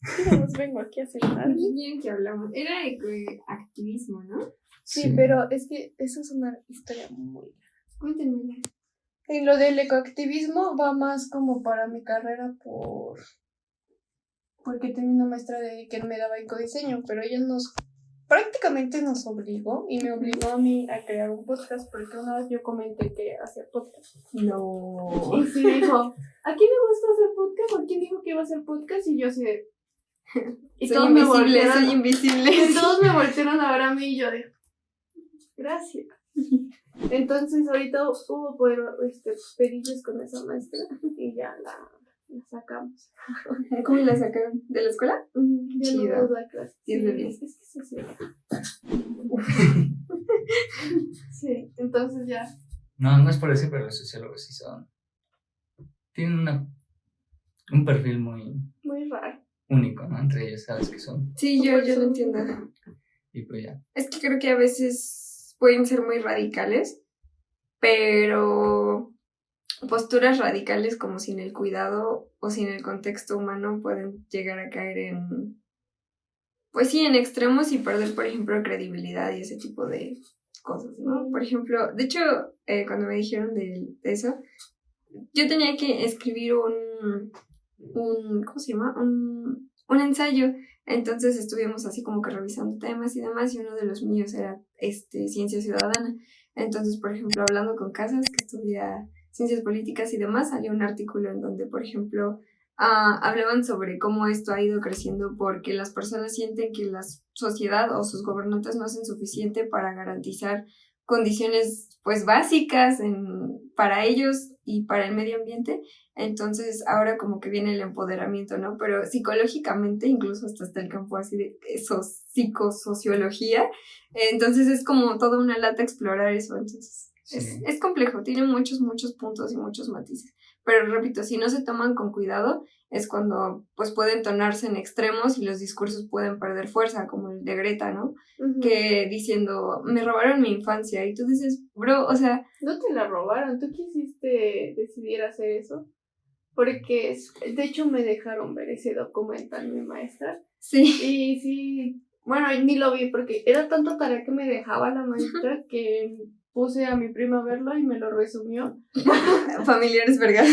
Yo no vengo aquí a sentarme. Bien que hablamos. Era ecoactivismo, ¿no? Sí, pero es que eso es una historia muy... Cuéntenmela. Y lo del ecoactivismo va más como para mi carrera porque tenía una maestra que me daba ecodiseño, pero ella prácticamente nos obligó y me obligó a mí a crear un podcast porque una vez yo comenté que hacía podcast. No. Y sí dijo, ¿a quién le gusta hacer podcast? ¿A quién dijo que iba a hacer podcast? Y yo así de... Y soy todos invisible, soy invisible. Y todos me voltearon a ver a mí y yo de... Gracias. Entonces ahorita hubo pedillos con esa maestra y ya la sacamos. ¿Cómo la sacaron? ¿De la escuela? Ya Chido. no da clases. 10 de 10. Es que eso sí. Sí, entonces ya. No es por decir, pero los sociólogos sí tienen un perfil muy Raro. único, ¿no? Entre ellos, sabes que son. Sí, yo lo entiendo. Y pues ya. Es que creo que a veces pueden ser muy radicales, pero posturas radicales como sin el cuidado o sin el contexto humano pueden llegar a caer en, pues sí, en extremos y perder, por ejemplo, credibilidad y ese tipo de cosas, ¿no? Por ejemplo, de hecho, cuando me dijeron de eso, yo tenía que escribir un ¿cómo se llama? Un ensayo. Entonces estuvimos así como que revisando temas y demás, y uno de los míos era ciencia ciudadana. Entonces, por ejemplo, hablando con Casas, que estudia ciencias políticas y demás, salió un artículo en donde, por ejemplo, hablaban sobre cómo esto ha ido creciendo porque las personas sienten que la sociedad o sus gobernantes no hacen suficiente para garantizar condiciones pues básicas para ellos y para el medio ambiente. Entonces ahora como que viene el empoderamiento, ¿no? Pero psicológicamente, incluso hasta el campo así de psicosociología, entonces es como toda una lata explorar eso. Entonces sí. Es complejo, tiene muchos puntos y muchos matices. Pero repito, si no se toman con cuidado, es cuando pues pueden tornarse en extremos y los discursos pueden perder fuerza, como el de Greta, ¿no? Uh-huh. Que diciendo, me robaron mi infancia, y tú dices, bro, o sea... No te la robaron, tú quisiste decidir hacer eso, porque de hecho me dejaron ver ese documental mi maestra. Sí. Y sí, bueno, ni lo vi porque era tanta tarea que me dejaba la maestra que puse a mi prima a verlo y me lo resumió. Familiares vergas.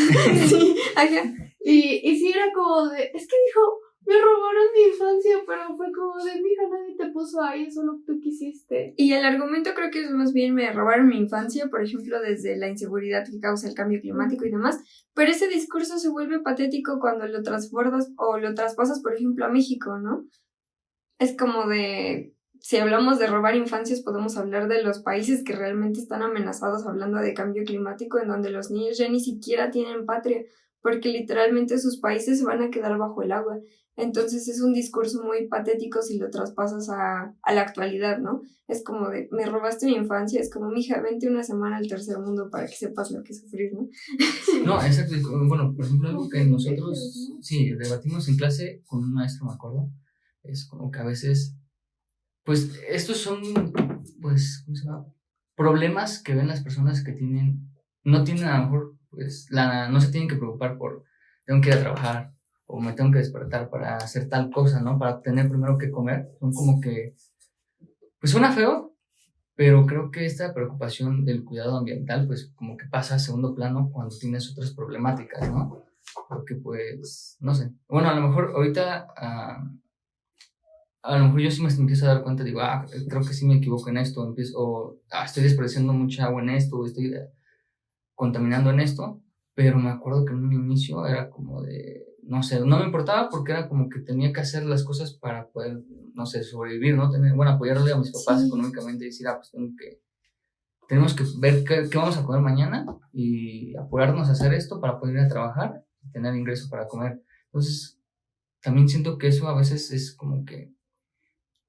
Sí, ajá. Y sí era como de, es que dijo, me robaron mi infancia, pero fue como de, mija, nadie te puso ahí, solo tú quisiste. Y el argumento creo que es más bien, me robaron mi infancia, por ejemplo, desde la inseguridad que causa el cambio climático y demás, pero ese discurso se vuelve patético cuando lo transbordas o lo traspasas, por ejemplo, a México, ¿no? Es como de... Si hablamos de robar infancias, podemos hablar de los países que realmente están amenazados hablando de cambio climático, en donde los niños ya ni siquiera tienen patria, porque literalmente sus países se van a quedar bajo el agua. Entonces es un discurso muy patético si lo traspasas a la actualidad, ¿no? Es como de, me robaste mi infancia, es como, mija, vente una semana al tercer mundo para que sepas lo que es sufrir, ¿no? No, exacto. Bueno, por ejemplo, algo que nosotros, sí, debatimos en clase con un maestro, me acuerdo, es como que a veces... Pues estos son, pues, ¿cómo se llama? Problemas que ven las personas que no tienen a lo mejor, pues, no se tienen que preocupar por, tengo que ir a trabajar o me tengo que despertar para hacer tal cosa, ¿no? Para tener primero que comer. Son como que, pues suena feo, pero creo que esta preocupación del cuidado ambiental, pues, como que pasa a segundo plano cuando tienes otras problemáticas, ¿no? Porque, pues, no sé. Bueno, a lo mejor ahorita... a lo mejor yo sí me empiezo a dar cuenta, digo, creo que sí me equivoco en esto, estoy desperdiciando mucha agua en esto, estoy contaminando en esto, pero me acuerdo que en un inicio era como de, no sé, no me importaba porque era como que tenía que hacer las cosas para poder, no sé, sobrevivir, ¿no? Apoyarle a mis papás económicamente y decir, pues tenemos que ver qué vamos a comer mañana y apurarnos a hacer esto para poder ir a trabajar y tener ingreso para comer. Entonces, también siento que eso a veces es como que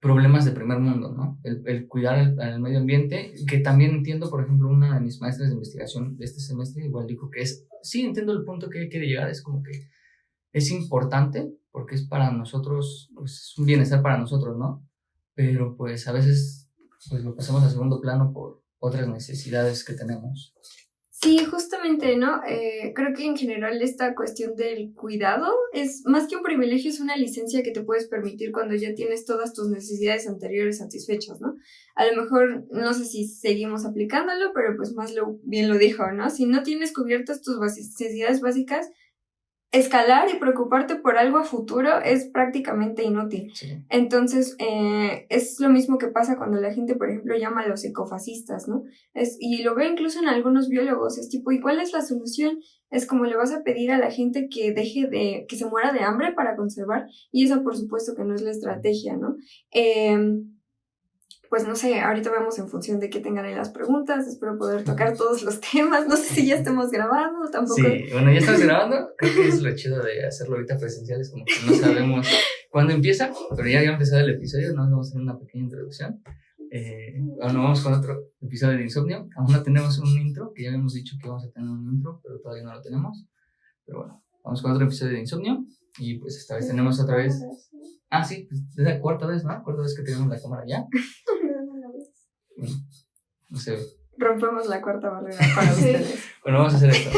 problemas de primer mundo, ¿no? El cuidar al medio ambiente, que también entiendo, por ejemplo, una de mis maestras de investigación de este semestre igual dijo que sí entiendo el punto que quiere llegar, es como que es importante porque es para nosotros, pues es un bienestar para nosotros, ¿no? Pero pues a veces pues lo pasamos a segundo plano por otras necesidades que tenemos. Sí, justamente, ¿no? Creo que en general esta cuestión del cuidado es más que un privilegio, es una licencia que te puedes permitir cuando ya tienes todas tus necesidades anteriores satisfechas, ¿no? A lo mejor, no sé si seguimos aplicándolo, pero pues bien lo dijo, ¿no? Si no tienes cubiertas tus necesidades básicas, escalar y preocuparte por algo a futuro es prácticamente inútil. Sí. Entonces, es lo mismo que pasa cuando la gente, por ejemplo, llama a los ecofascistas, ¿no? Y lo veo incluso en algunos biólogos, es tipo, ¿y cuál es la solución? Es como le vas a pedir a la gente que que se muera de hambre para conservar, y esa por supuesto que no es la estrategia, ¿no? Pues no sé, ahorita vemos en función de qué tengan ahí las preguntas, espero poder tocar todos los temas, no sé si ya estemos grabando, tampoco. Sí, bueno, ya estamos grabando, creo que es lo chido de hacerlo ahorita presencial, es como que no sabemos cuándo empieza, pero ya había empezado el episodio, nos vamos a hacer una pequeña introducción. Bueno, vamos con otro episodio de Insomnio, aún no tenemos un intro, que ya habíamos dicho que vamos a tener un intro, pero todavía no lo tenemos, pero bueno, vamos con otro episodio de Insomnio, y pues esta vez tenemos otra vez, sí, pues es la cuarta vez, ¿no? Cuarta vez que tenemos la cámara ya. Bueno, no sé. Rompemos la cuarta barrera para ustedes. Bueno, vamos a hacer esto.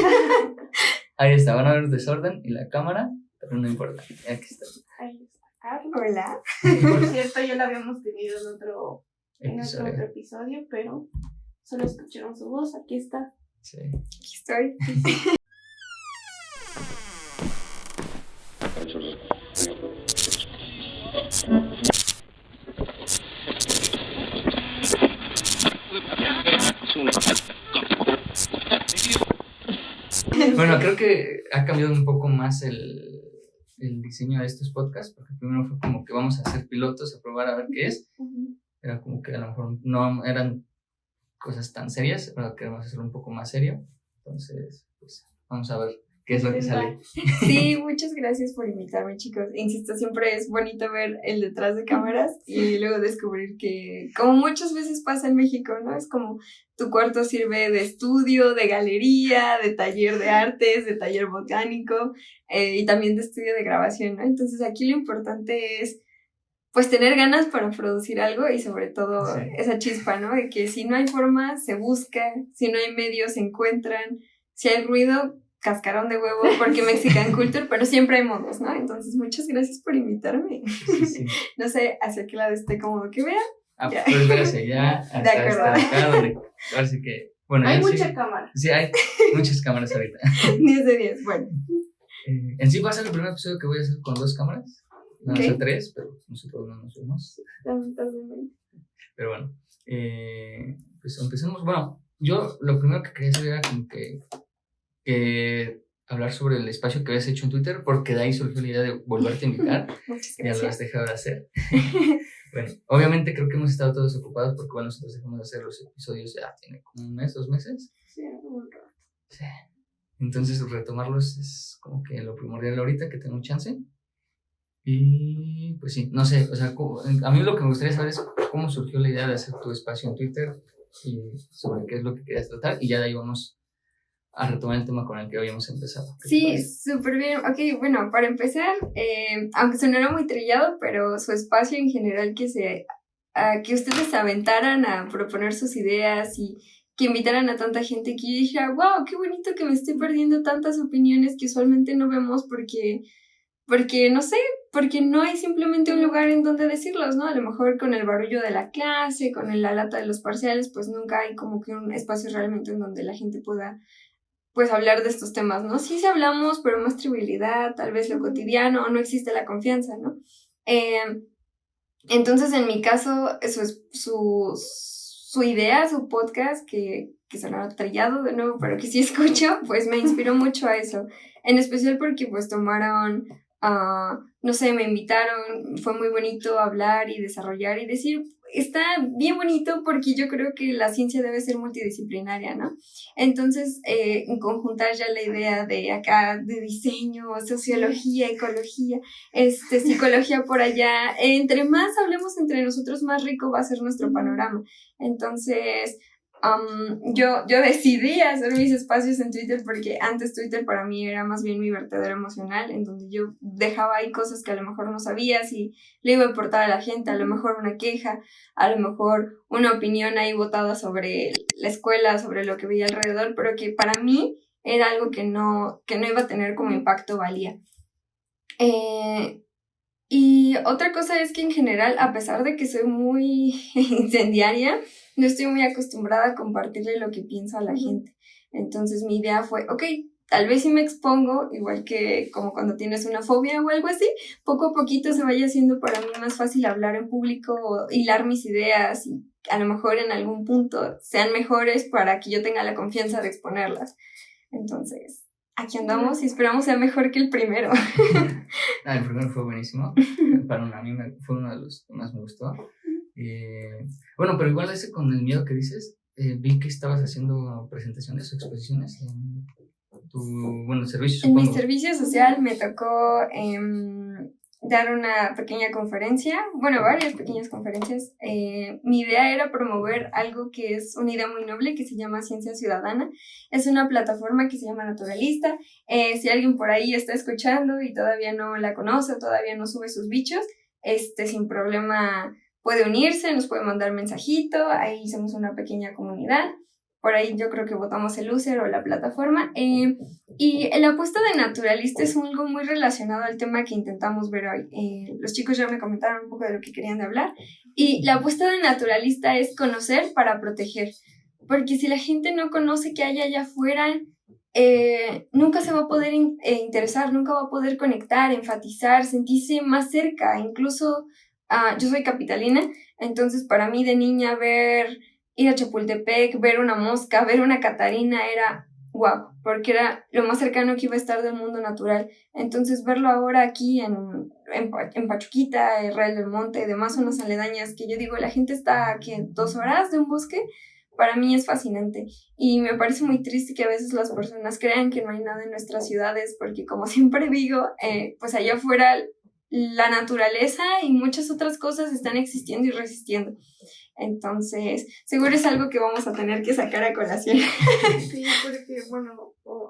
Ahí está, van a ver desorden y la cámara, pero no importa. Aquí está. Ahí está Carlos. Hola. Por cierto, ya la habíamos tenido en otro episodio, pero solo escucharon su voz. Aquí está. Sí. Aquí estoy. Bueno, creo que ha cambiado un poco más el diseño de estos podcasts, porque primero fue como que vamos a hacer pilotos, a probar a ver qué es. Era como que a lo mejor no eran cosas tan serias, pero queremos hacerlo un poco más serio. Entonces, pues vamos a ver qué es lo que sale. Sí, muchas gracias por invitarme, chicos. Insisto, siempre es bonito ver el detrás de cámaras y luego descubrir que, como muchas veces pasa en México, ¿no? Es como tu cuarto sirve de estudio, de galería, de taller de artes, de taller botánico y también de estudio de grabación, ¿no? Entonces aquí lo importante es pues tener ganas para producir algo y sobre todo esa chispa, ¿no? De que si no hay forma, se busca, si no hay medios, se encuentran, si hay ruido, cascarón de huevo, porque Mexican Culture, pero siempre hay modos, ¿no? Entonces, muchas gracias por invitarme. Sí. No sé hacia qué lado esté cómodo que vea. Pues véase ya, hasta acá donde, así que, bueno. Hay mucha cámara. Sí, hay muchas cámaras ahorita. 10 de 10, bueno. En sí va a ser el primer episodio que voy a hacer con 2 cámaras. No sé 3, pero nosotros no nos vemos. Lamentablemente. Pero bueno, pues empecemos. Bueno, yo lo primero que quería hacer era como que hablar sobre el espacio que habías hecho en Twitter, porque de ahí surgió la idea de volverte a invitar. Muchas Ya gracias. lo has dejado de hacer. Bueno, obviamente creo que hemos estado todos ocupados porque bueno, nosotros dejamos de hacer los episodios ya tiene como 1 mes, 2 meses. Sí, un rato. Sí. Entonces retomarlos es como que lo primordial ahorita que tengo un chance. Y pues sí, no sé, o sea, a mí lo que me gustaría saber es cómo surgió la idea de hacer tu espacio en Twitter y sobre qué es lo que querías tratar, y ya de ahí vamos a retomar el tema con el que habíamos empezado. Sí, súper bien. Ok, bueno, para empezar, aunque sonara muy trillado, pero su espacio en general que ustedes se aventaran a proponer sus ideas y que invitaran a tanta gente que yo dijera, wow, qué bonito que me estoy perdiendo tantas opiniones que usualmente no vemos porque no sé, porque no hay simplemente un lugar en donde decirlos, ¿no? A lo mejor con el barullo de la clase, con la lata de los parciales, pues nunca hay como que un espacio realmente en donde la gente pueda, pues, hablar de estos temas, ¿no? Sí hablamos, pero más trivialidad, tal vez lo cotidiano, no existe la confianza, ¿no? Entonces, en mi caso, eso es su idea, su podcast, que sonará trillado de nuevo, pero que sí escucho, pues me inspiró mucho a eso. En especial porque, pues, tomaron... no sé, me invitaron, fue muy bonito hablar y desarrollar y decir, está bien bonito porque yo creo que la ciencia debe ser multidisciplinaria, ¿no? Entonces, conjuntar ya la idea de acá, de diseño, sociología, ecología, psicología por allá, entre más hablemos entre nosotros, más rico va a ser nuestro panorama. Entonces, yo decidí hacer mis espacios en Twitter porque antes Twitter para mí era más bien mi vertedero emocional, en donde yo dejaba ahí cosas que a lo mejor no sabía si le iba a importar a la gente, a lo mejor una queja, a lo mejor una opinión ahí botada sobre la escuela, sobre lo que veía alrededor, pero que para mí era algo que no iba a tener como impacto valía. Y otra cosa es que en general, a pesar de que soy muy incendiaria, no estoy muy acostumbrada a compartirle lo que pienso a la gente. Entonces mi idea fue, ok, tal vez si me expongo, igual que como cuando tienes una fobia o algo así, poco a poquito se vaya haciendo para mí más fácil hablar en público o hilar mis ideas y a lo mejor en algún punto sean mejores para que yo tenga la confianza de exponerlas. Entonces, aquí andamos y esperamos sea mejor que el primero. El primero fue buenísimo. Para mí fue uno de los que más me gustó. Bueno, pero igual ese con el miedo que dices, vi que estabas haciendo presentaciones o exposiciones en tu servicio, supongo. En mi servicio social me tocó dar una pequeña conferencia, varias pequeñas conferencias. Mi idea era promover algo que es una idea muy noble que se llama Ciencia Ciudadana. Es una plataforma que se llama Naturalista. Si alguien por ahí está escuchando y todavía no la conoce o todavía no sube sus bichos, sin problema puede unirse, nos puede mandar mensajito, ahí somos una pequeña comunidad. Por ahí yo creo que votamos el user o la plataforma. Y la apuesta de Naturalista es algo muy relacionado al tema que intentamos ver hoy. Los chicos ya me comentaron un poco de lo que querían de hablar. Y la apuesta de Naturalista es conocer para proteger. Porque si la gente no conoce qué hay allá afuera, nunca se va a poder interesar, nunca va a poder conectar, enfatizar, sentirse más cerca. Incluso yo soy capitalina, entonces para mí de niña ir a Chapultepec, ver una mosca, ver una catarina era guau, porque era lo más cercano que iba a estar del mundo natural. Entonces verlo ahora aquí en Pachuquita, Real del Monte, demás zonas aledañas, que yo digo, la gente está aquí en 2 horas de un bosque, para mí es fascinante. Y me parece muy triste que a veces las personas crean que no hay nada en nuestras ciudades, porque como siempre digo, pues allá afuera la naturaleza y muchas otras cosas están existiendo y resistiendo. Entonces, seguro es algo que vamos a tener que sacar a colación. Sí, porque,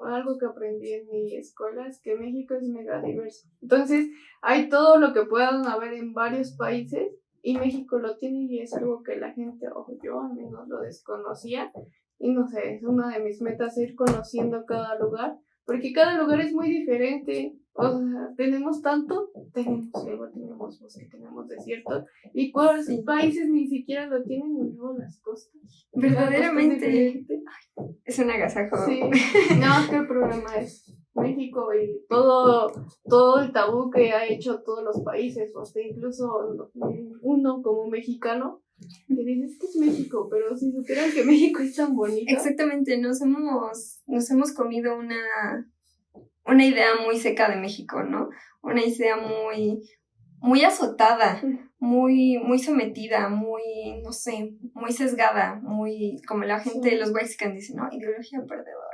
algo que aprendí en mi escuela es que México es mega diverso. Entonces, hay todo lo que puedan haber en varios países y México lo tiene y es algo que la gente, yo al menos lo desconocía. Y no sé, es una de mis metas ir conociendo cada lugar, porque cada lugar es muy diferente. O sea, tenemos selva, tenemos bosque, tenemos desierto, y cuáles países ni siquiera lo tienen, y luego las costas. Verdaderamente es un agasajo. Sí, no, que el problema es México y todo el tabú que ha hecho todos los países, o hasta incluso uno como mexicano, que dices que es México, pero si supieran que México es tan bonito. Exactamente, nos hemos comido una idea muy seca de México, ¿no? Una idea muy azotada, muy sometida, muy, no sé, muy sesgada, muy, como la gente, los Mexicanos dicen, ¿no? Ideología perdedora.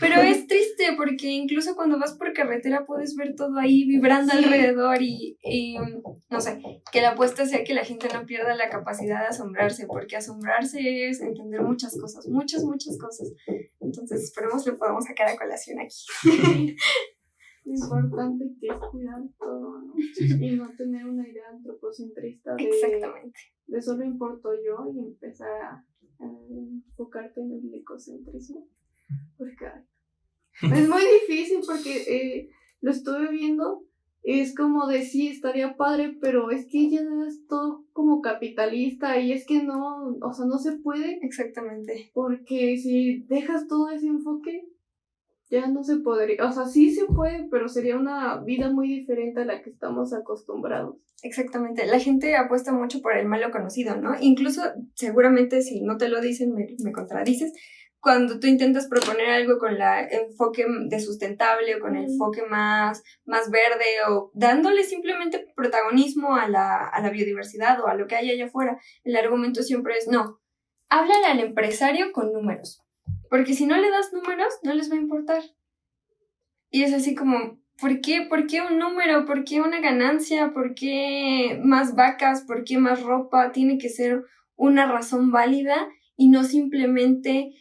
Pero es triste porque incluso cuando vas por carretera puedes ver todo ahí vibrando alrededor y no sé, que la apuesta sea que la gente no pierda la capacidad de asombrarse, porque asombrarse es entender muchas cosas, muchas cosas. Entonces esperemos lo podamos sacar a colación aquí. Lo importante que es cuidar todo, ¿no? Y no tener una idea antropocentrista de solo importo yo y empezar a enfocarte en el ecocentrismo. Porque es muy difícil porque lo estuve viendo, es como de sí, estaría padre, pero es que ya es todo como capitalista y es que no, o sea, no se puede. Exactamente. Porque si dejas todo ese enfoque, ya no se podría, o sea, sí se puede, pero sería una vida muy diferente a la que estamos acostumbrados. Exactamente, la gente apuesta mucho por el malo conocido, ¿no? Incluso, seguramente, si no te lo dicen, me contradices, cuando tú intentas proponer algo con el enfoque de sustentable o con el enfoque más verde o dándole simplemente protagonismo a la biodiversidad o a lo que hay allá afuera, el argumento siempre es no, háblale al empresario con números. Porque si no le das números, no les va a importar. Y es así como, ¿por qué un número? ¿Por qué una ganancia? ¿Por qué más vacas? ¿Por qué más ropa? Tiene que ser una razón válida y no simplemente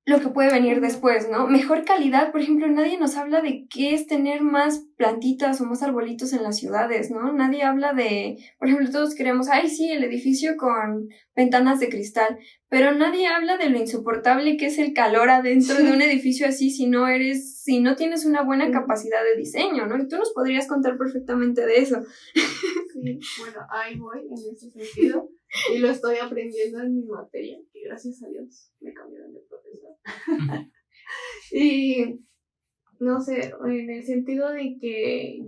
lo que puede venir después, ¿no? Mejor calidad, por ejemplo, nadie nos habla de qué es tener más plantitas o más arbolitos en las ciudades, ¿no? Nadie habla de, por ejemplo, todos queremos, ay, sí, el edificio con ventanas de cristal, pero nadie habla de lo insoportable que es el calor adentro de un edificio así si no tienes una buena capacidad de diseño, ¿no? Y tú nos podrías contar perfectamente de eso. Sí, bueno, ahí voy en ese sentido y lo estoy aprendiendo en mi materia, y gracias a Dios me cambiaron de profesor. Y no sé, en el sentido de que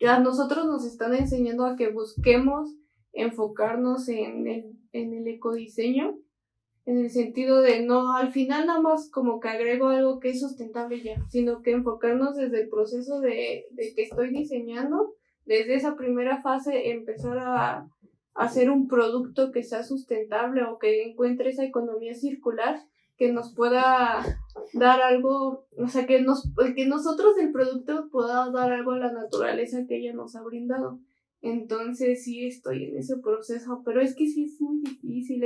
a nosotros nos están enseñando a que busquemos enfocarnos en el ecodiseño, en el sentido de no, al final nada más como que agrego algo que es sustentable ya, sino que enfocarnos desde el proceso de que estoy diseñando, desde esa primera fase empezar a hacer un producto que sea sustentable o que encuentre esa economía circular que nos pueda dar algo, o sea, que nosotros del producto pueda dar algo a la naturaleza que ella nos ha brindado. Entonces sí estoy en ese proceso, pero es que sí es muy difícil,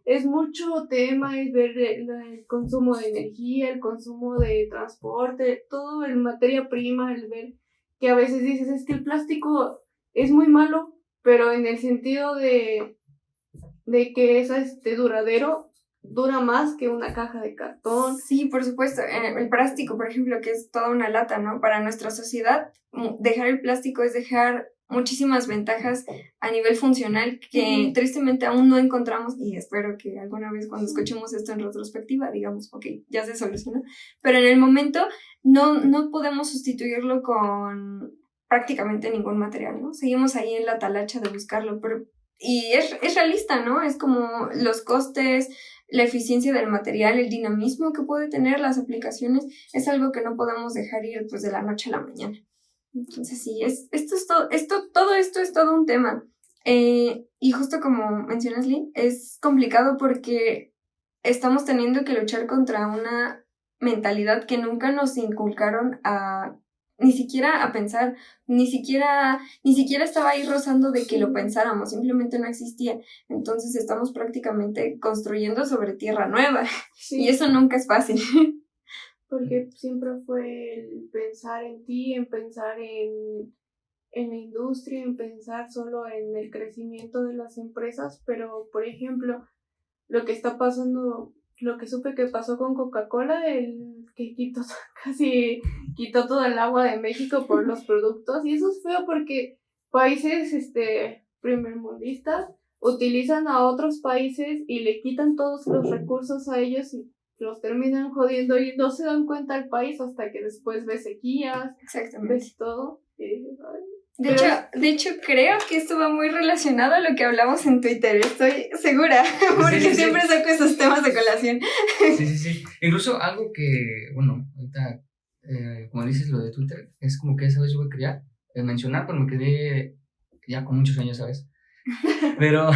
es mucho tema, es ver el consumo de energía, el consumo de transporte, todo en materia prima, el ver que a veces dices, es que el plástico es muy malo, pero en el sentido de que es duradero, dura más que una caja de cartón. Sí, por supuesto. El plástico, por ejemplo, que es toda una lata, ¿no? Para nuestra sociedad, dejar el plástico es dejar muchísimas ventajas a nivel funcional que tristemente aún no encontramos, y espero que alguna vez cuando escuchemos esto en retrospectiva digamos, ok, ya se solucionó, pero en el momento no podemos sustituirlo con prácticamente ningún material, ¿no? Seguimos ahí en la talacha de buscarlo, pero y es realista, ¿no? Es como los costes, la eficiencia del material, el dinamismo que puede tener las aplicaciones, es algo que no podemos dejar ir pues de la noche a la mañana. Entonces sí, todo esto es todo un tema. Y justo como mencionas, Lee, es complicado porque estamos teniendo que luchar contra una mentalidad que nunca nos inculcaron ni siquiera a pensar, ni siquiera estaba ahí rozando de que lo pensáramos, simplemente no existía. Entonces estamos prácticamente construyendo sobre tierra nueva, sí. Y eso nunca es fácil. Porque siempre fue el pensar en ti, en pensar en la industria, en pensar solo en el crecimiento de las empresas, pero por ejemplo, lo que está pasando, lo que supe que pasó con Coca-Cola, el que casi quitó todo el agua de México por los productos, y eso es feo porque países primermundistas utilizan a otros países y le quitan todos los recursos a ellos y los terminan jodiendo y no se dan cuenta el país hasta que después ves sequías, ves todo. De hecho, creo que esto va muy relacionado a lo que hablamos en Twitter, estoy segura, porque sí, siempre saco esos temas de colación. Sí. Incluso algo que, bueno, ahorita, como dices lo de Twitter, es como que esa vez yo voy a querer mencionar, pero me quedé ya con muchos años, ¿sabes? Pero,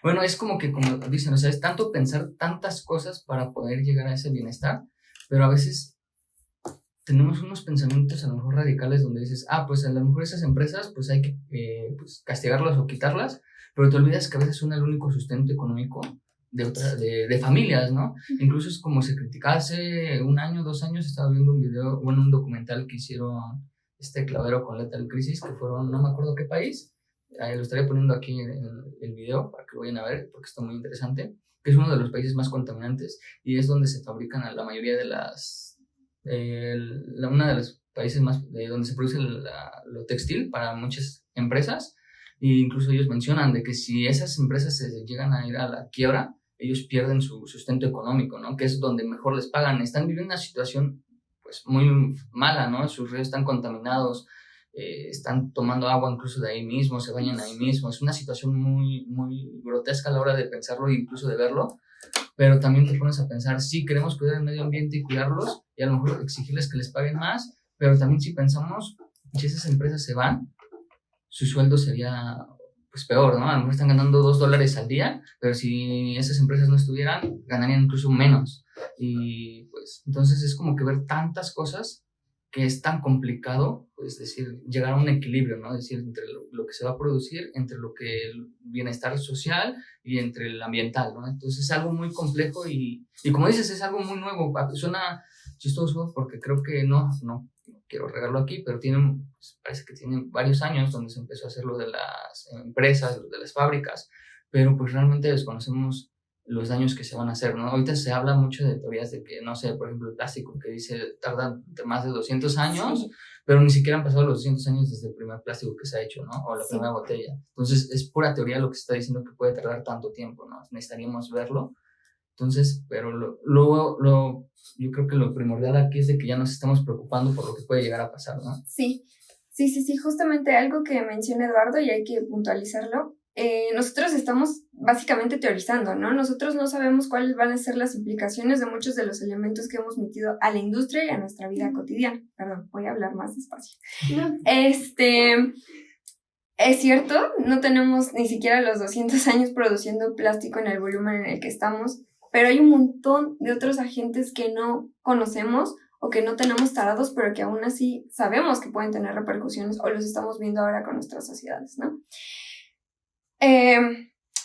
bueno, es como que, como dicen, o sea, es tanto pensar tantas cosas para poder llegar a ese bienestar, pero a veces tenemos unos pensamientos a lo mejor radicales donde dices, pues a lo mejor esas empresas pues hay que pues, castigarlas o quitarlas, pero te olvidas que a veces son el único sustento económico de familias, ¿no? Incluso es como se criticaba hace 1 año, 2 años, estaba viendo un video, bueno, un documental que hicieron Clavero con Lethal Crisis, que fueron, no me acuerdo qué país, lo estaría poniendo aquí en el video para que lo vayan a ver, porque está muy interesante, que es uno de los países más contaminantes y es donde se fabrican a la mayoría de uno de los países más donde se produce lo textil para muchas empresas, e incluso ellos mencionan de que si esas empresas se llegan a ir a la quiebra, ellos pierden su sustento económico, ¿no? Que es donde mejor les pagan. Están viviendo una situación pues muy mala, ¿no? Sus ríos están contaminados, están tomando agua incluso de ahí mismo, se bañan ahí mismo. Es una situación muy, muy grotesca a la hora de pensarlo e incluso de verlo. Pero también te pones a pensar, sí, queremos cuidar el medio ambiente y cuidarlos, y a lo mejor exigirles que les paguen más, pero también si pensamos, si esas empresas se van, su sueldo sería pues peor, ¿no? A lo mejor están ganando $2 al día, pero si esas empresas no estuvieran, ganarían incluso menos. Y pues entonces es como que ver tantas cosas que es tan complicado, pues decir, llegar a un equilibrio, ¿no? Es decir, entre lo que se va a producir, entre lo que el bienestar social y entre el ambiental, ¿no? Entonces es algo muy complejo y como dices, es algo muy nuevo. Suena chistoso porque creo que no quiero regarlo aquí, pero pues, parece que tienen varios años donde se empezó a hacer lo de las empresas, lo de las fábricas, pero pues realmente desconocemos los daños que se van a hacer, ¿no? Ahorita se habla mucho de teorías de que, no sé, por ejemplo, el plástico que dice tarda más de 200 años, sí, pero ni siquiera han pasado los 200 años desde el primer plástico que se ha hecho, ¿no? O la primera botella. Entonces, es pura teoría lo que se está diciendo que puede tardar tanto tiempo, ¿no? Necesitaríamos verlo. Entonces, pero yo creo que lo primordial aquí es de que ya nos estamos preocupando por lo que puede llegar a pasar, ¿no? Sí, justamente algo que menciona Eduardo y hay que puntualizarlo. Nosotros estamos básicamente teorizando, ¿no? Nosotros no sabemos cuáles van a ser las implicaciones de muchos de los elementos que hemos metido a la industria y a nuestra vida cotidiana. Perdón, voy a hablar más despacio. Es cierto, no tenemos ni siquiera los 200 años produciendo plástico en el volumen en el que estamos, pero hay un montón de otros agentes que no conocemos o que no tenemos tarados, pero que aún así sabemos que pueden tener repercusiones o los estamos viendo ahora con nuestras sociedades, ¿no?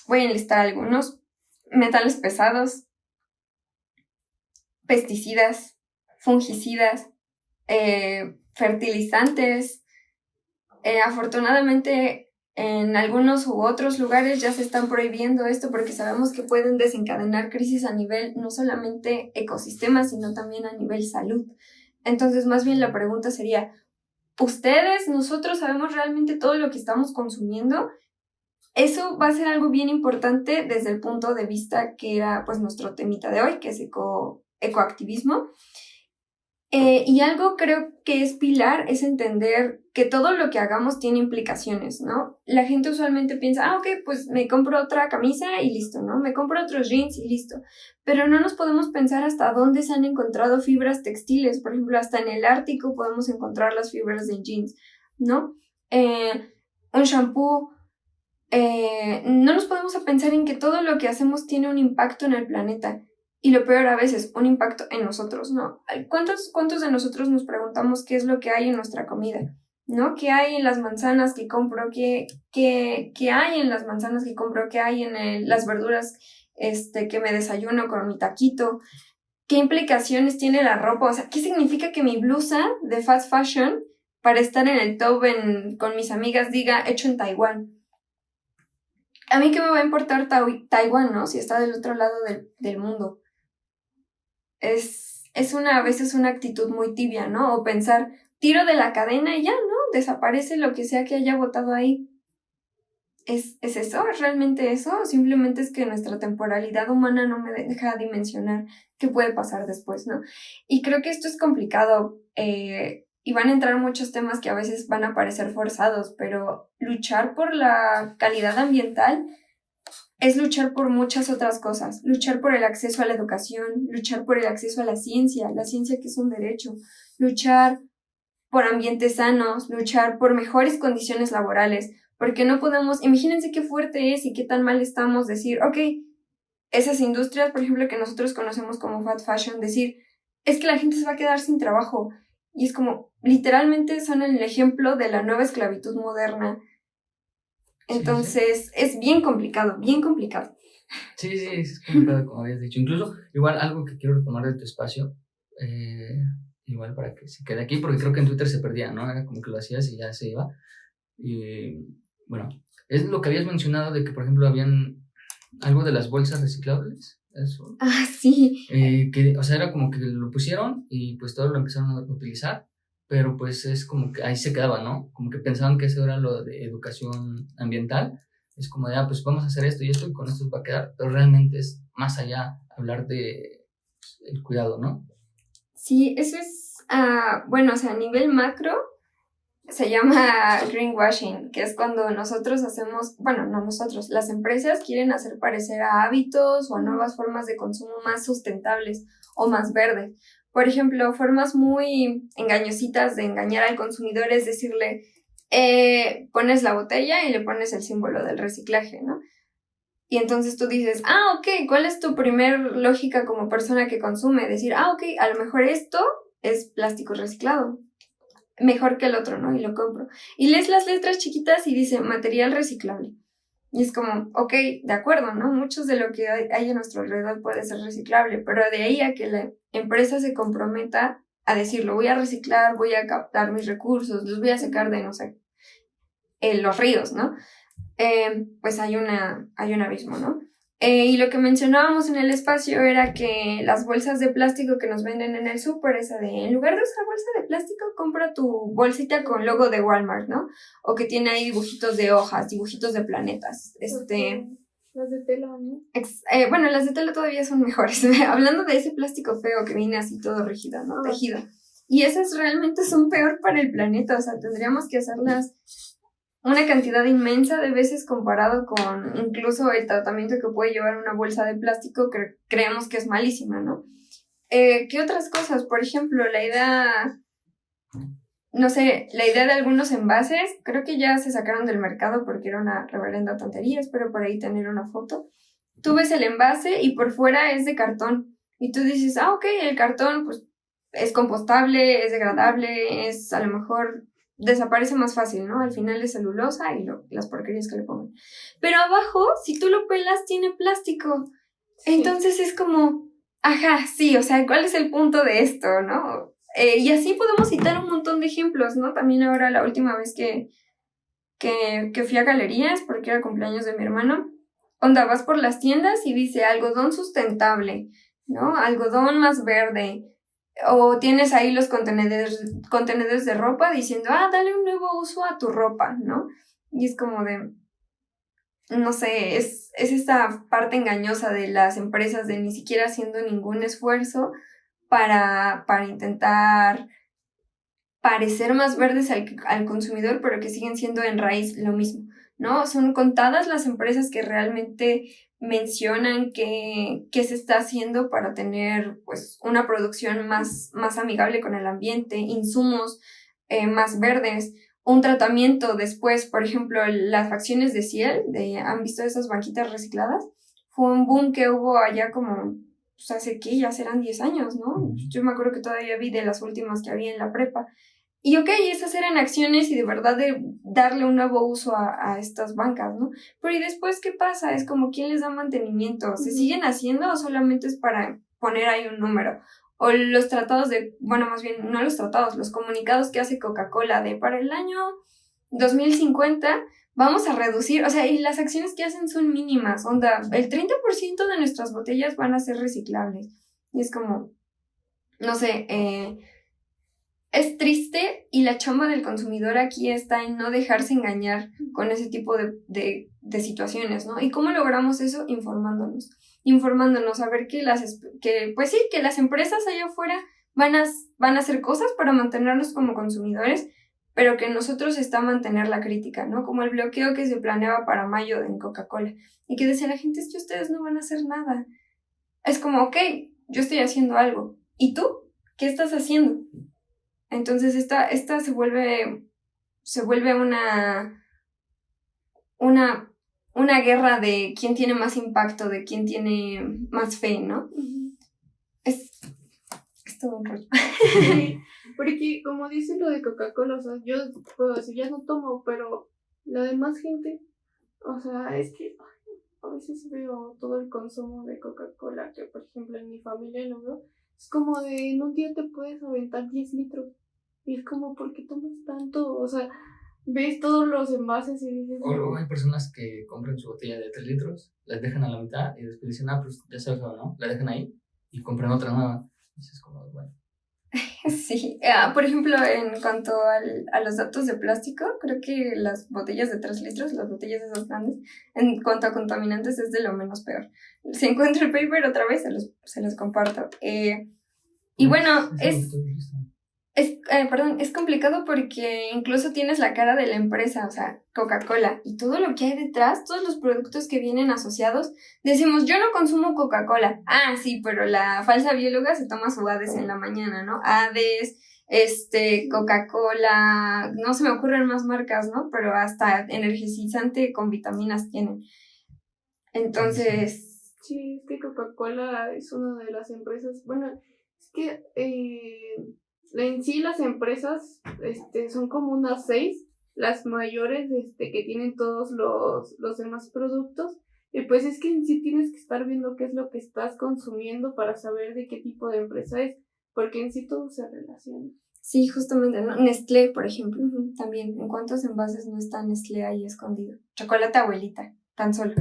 Voy a enlistar algunos: metales pesados, pesticidas, fungicidas, fertilizantes. Afortunadamente, en algunos u otros lugares ya se están prohibiendo esto porque sabemos que pueden desencadenar crisis a nivel no solamente ecosistema, sino también a nivel salud. Entonces, más bien la pregunta sería, ¿ustedes, nosotros sabemos realmente todo lo que estamos consumiendo? Eso va a ser algo bien importante desde el punto de vista que era pues nuestro temita de hoy, que es ecoactivismo. Y algo creo que es pilar es entender que todo lo que hagamos tiene implicaciones, ¿no? La gente usualmente piensa, ok, pues me compro otra camisa y listo, ¿no? Me compro otros jeans y listo. Pero no nos podemos pensar hasta dónde se han encontrado fibras textiles. Por ejemplo, hasta en el Ártico podemos encontrar las fibras de jeans, ¿no? Un shampoo. No nos podemos pensar en que todo lo que hacemos tiene un impacto en el planeta. Y lo peor a veces, un impacto en nosotros, ¿no? ¿Cuántos de nosotros nos preguntamos qué es lo que hay en nuestra comida? ¿No? ¿Qué hay en las manzanas que compro? ¿Qué hay en las manzanas que compro? ¿Qué hay en las verduras que me desayuno con mi taquito? ¿Qué implicaciones tiene la ropa? O sea, ¿qué significa que mi blusa de fast fashion para estar en el top con mis amigas diga hecho en Taiwán? A mí qué me va a importar Taiwán, ¿no? Si está del otro lado del mundo. Es a veces una actitud muy tibia, ¿no? O pensar, tiro de la cadena y ya, ¿no? Desaparece lo que sea que haya botado ahí. ¿Es eso? ¿Es realmente eso? ¿O simplemente es que nuestra temporalidad humana no me deja dimensionar qué puede pasar después, ¿no? Y creo que esto es complicado y van a entrar muchos temas que a veces van a parecer forzados, pero luchar por la calidad ambiental es luchar por muchas otras cosas, luchar por el acceso a la educación, luchar por el acceso a la ciencia que es un derecho, luchar por ambientes sanos, luchar por mejores condiciones laborales, porque no podemos, imagínense qué fuerte es y qué tan mal estamos decir, ok, esas industrias, por ejemplo, que nosotros conocemos como fast fashion, decir, es que la gente se va a quedar sin trabajo, y es como, literalmente son el ejemplo de la nueva esclavitud moderna. Entonces, sí. Es bien complicado, bien complicado. Sí, es complicado, como habías dicho. Incluso, igual, algo que quiero retomar de tu espacio, igual para que se quede aquí, porque creo que en Twitter se perdía, ¿no? Era como que lo hacías y ya se iba. Y, bueno, es lo que habías mencionado de que, por ejemplo, habían algo de las bolsas reciclables. Eso. Ah, sí. O sea, era como que lo pusieron y pues todos lo empezaron a utilizar, pero pues es como que ahí se quedaba, ¿no? Como que pensaban que eso era lo de educación ambiental. Es como de, pues vamos a hacer esto y esto y con esto va a quedar, pero realmente es más allá hablar de el cuidado, ¿no? Sí, eso es, bueno, o sea, a nivel macro se llama greenwashing, que es cuando nosotros hacemos, bueno, no nosotros, las empresas quieren hacer parecer a hábitos o a nuevas formas de consumo más sustentables o más verdes. Por ejemplo, formas muy engañositas de engañar al consumidor es decirle, pones la botella y le pones el símbolo del reciclaje, ¿no? Y entonces tú dices, ok, ¿cuál es tu primer lógica como persona que consume? Decir, ok, a lo mejor esto es plástico reciclado. mejor que el otro, ¿no? Y lo compro. Y lees las letras chiquitas y dice material reciclable. Y es como, ok, de acuerdo, ¿no? Muchos de lo que hay a nuestro alrededor puede ser reciclable, pero de ahí a que la empresa se comprometa a decir, lo voy a reciclar, voy a captar mis recursos, los voy a sacar de, no sé, los ríos, ¿no? Pues hay un abismo, ¿no? Y lo que mencionábamos en el espacio era que las bolsas de plástico que nos venden en el súper, esa de, en lugar de usar bolsa de plástico, compra tu bolsita con logo de Walmart, ¿no? O que tiene ahí dibujitos de hojas, dibujitos de planetas. Las de tela, ¿no? Bueno, las de tela todavía son mejores. Hablando de ese plástico feo que viene así todo rígido, ¿no? Tejido. Y esas realmente son peor para el planeta, o sea, tendríamos que hacerlas una cantidad inmensa de veces comparado con incluso el tratamiento que puede llevar una bolsa de plástico que creemos que es malísima, ¿no? ¿Qué otras cosas? Por ejemplo, la idea de algunos envases, creo que ya se sacaron del mercado porque era una reverenda tontería, espero por ahí tener una foto. Tú ves el envase y por fuera es de cartón y tú dices, ok, el cartón pues es compostable, es degradable, es a lo mejor desaparece más fácil, ¿no? Al final es celulosa y las porquerías que le pongan. Pero abajo, si tú lo pelas, tiene plástico. Sí. Entonces es como, ajá, sí, o sea, ¿cuál es el punto de esto, no? Y así podemos citar un montón de ejemplos, ¿no? También ahora la última vez que fui a galerías, porque era cumpleaños de mi hermano, onda, vas por las tiendas y dice algodón sustentable, ¿no? Algodón más verde. O tienes ahí los contenedores de ropa diciendo, dale un nuevo uso a tu ropa, ¿no? Y es como de, no sé, es esta parte engañosa de las empresas de ni siquiera haciendo ningún esfuerzo para intentar parecer más verdes al consumidor, pero que siguen siendo en raíz lo mismo, ¿no? Son contadas las empresas que realmente mencionan qué se está haciendo para tener pues una producción más amigable con el ambiente, insumos más verdes, un tratamiento después, por ejemplo, las facciones de Ciel, ¿han visto esas banquitas recicladas? Fue un boom que hubo allá como, pues hace qué, ya serán 10 años, ¿no? Yo me acuerdo que todavía vi de las últimas que había en la prepa. Y ok, esas eran acciones y de verdad de darle un nuevo uso a estas bancas, ¿no? Pero ¿y después qué pasa? Es como, ¿quién les da mantenimiento? ¿Se siguen haciendo o solamente es para poner ahí un número? O los tratados más bien, no los tratados, los comunicados que hace Coca-Cola de para el año 2050 vamos a reducir, o sea, y las acciones que hacen son mínimas, onda, el 30% de nuestras botellas van a ser reciclables. Y es como, no sé, es triste y la chamba del consumidor aquí está en no dejarse engañar con ese tipo de situaciones, ¿no? ¿Y cómo logramos eso? Informándonos a ver que las empresas allá afuera van a hacer cosas para mantenernos como consumidores, pero que nosotros está a mantener la crítica, ¿no? Como el bloqueo que se planeaba para mayo en Coca-Cola y que decía la gente, es que ustedes no van a hacer nada. Es como, ok, yo estoy haciendo algo. ¿Y tú? ¿Qué estás haciendo? Entonces esta se vuelve una guerra de quién tiene más impacto, de quién tiene más fe, ¿no? Uh-huh. Es todo un rollo. Sí, porque como dice lo de Coca-Cola, o sea, yo puedo decir, ya no tomo, pero la demás gente, o sea, es que a veces veo todo el consumo de Coca-Cola, que por ejemplo en mi familia lo veo, es como de en un día te puedes aventar 10 litros. Y es como, ¿por qué tomas tanto? O sea, ves todos los envases y dices... O luego hay personas que compran su botella de 3 litros, las dejan a la mitad y después dicen, pues ya se acabó, ¿no? La dejan ahí y compran otra nueva. Entonces es como, bueno. Sí, por ejemplo, en cuanto a los datos de plástico, creo que las botellas de 3 litros, las botellas esas grandes, en cuanto a contaminantes es de lo menos peor. Si encuentro el paper otra vez, se los comparto. Y bueno, es complicado porque incluso tienes la cara de la empresa, o sea, Coca-Cola, y todo lo que hay detrás, todos los productos que vienen asociados, decimos, yo no consumo Coca-Cola. Ah, sí, pero la falsa bióloga se toma su Hades en la mañana, ¿no? Hades, Coca-Cola, no se me ocurren más marcas, ¿no? Pero hasta energizante con vitaminas tienen. Entonces... Sí, es que Coca-Cola es una de las empresas, bueno, es que... en sí las empresas son como unas 6, las mayores que tienen todos los demás productos. Y pues es que en sí tienes que estar viendo qué es lo que estás consumiendo para saber de qué tipo de empresa es, porque en sí todo se relaciona. Sí, justamente, ¿no? Nestlé, por ejemplo, también. ¿En cuántos envases no está Nestlé ahí escondido? Chocolate abuelita, tan solo.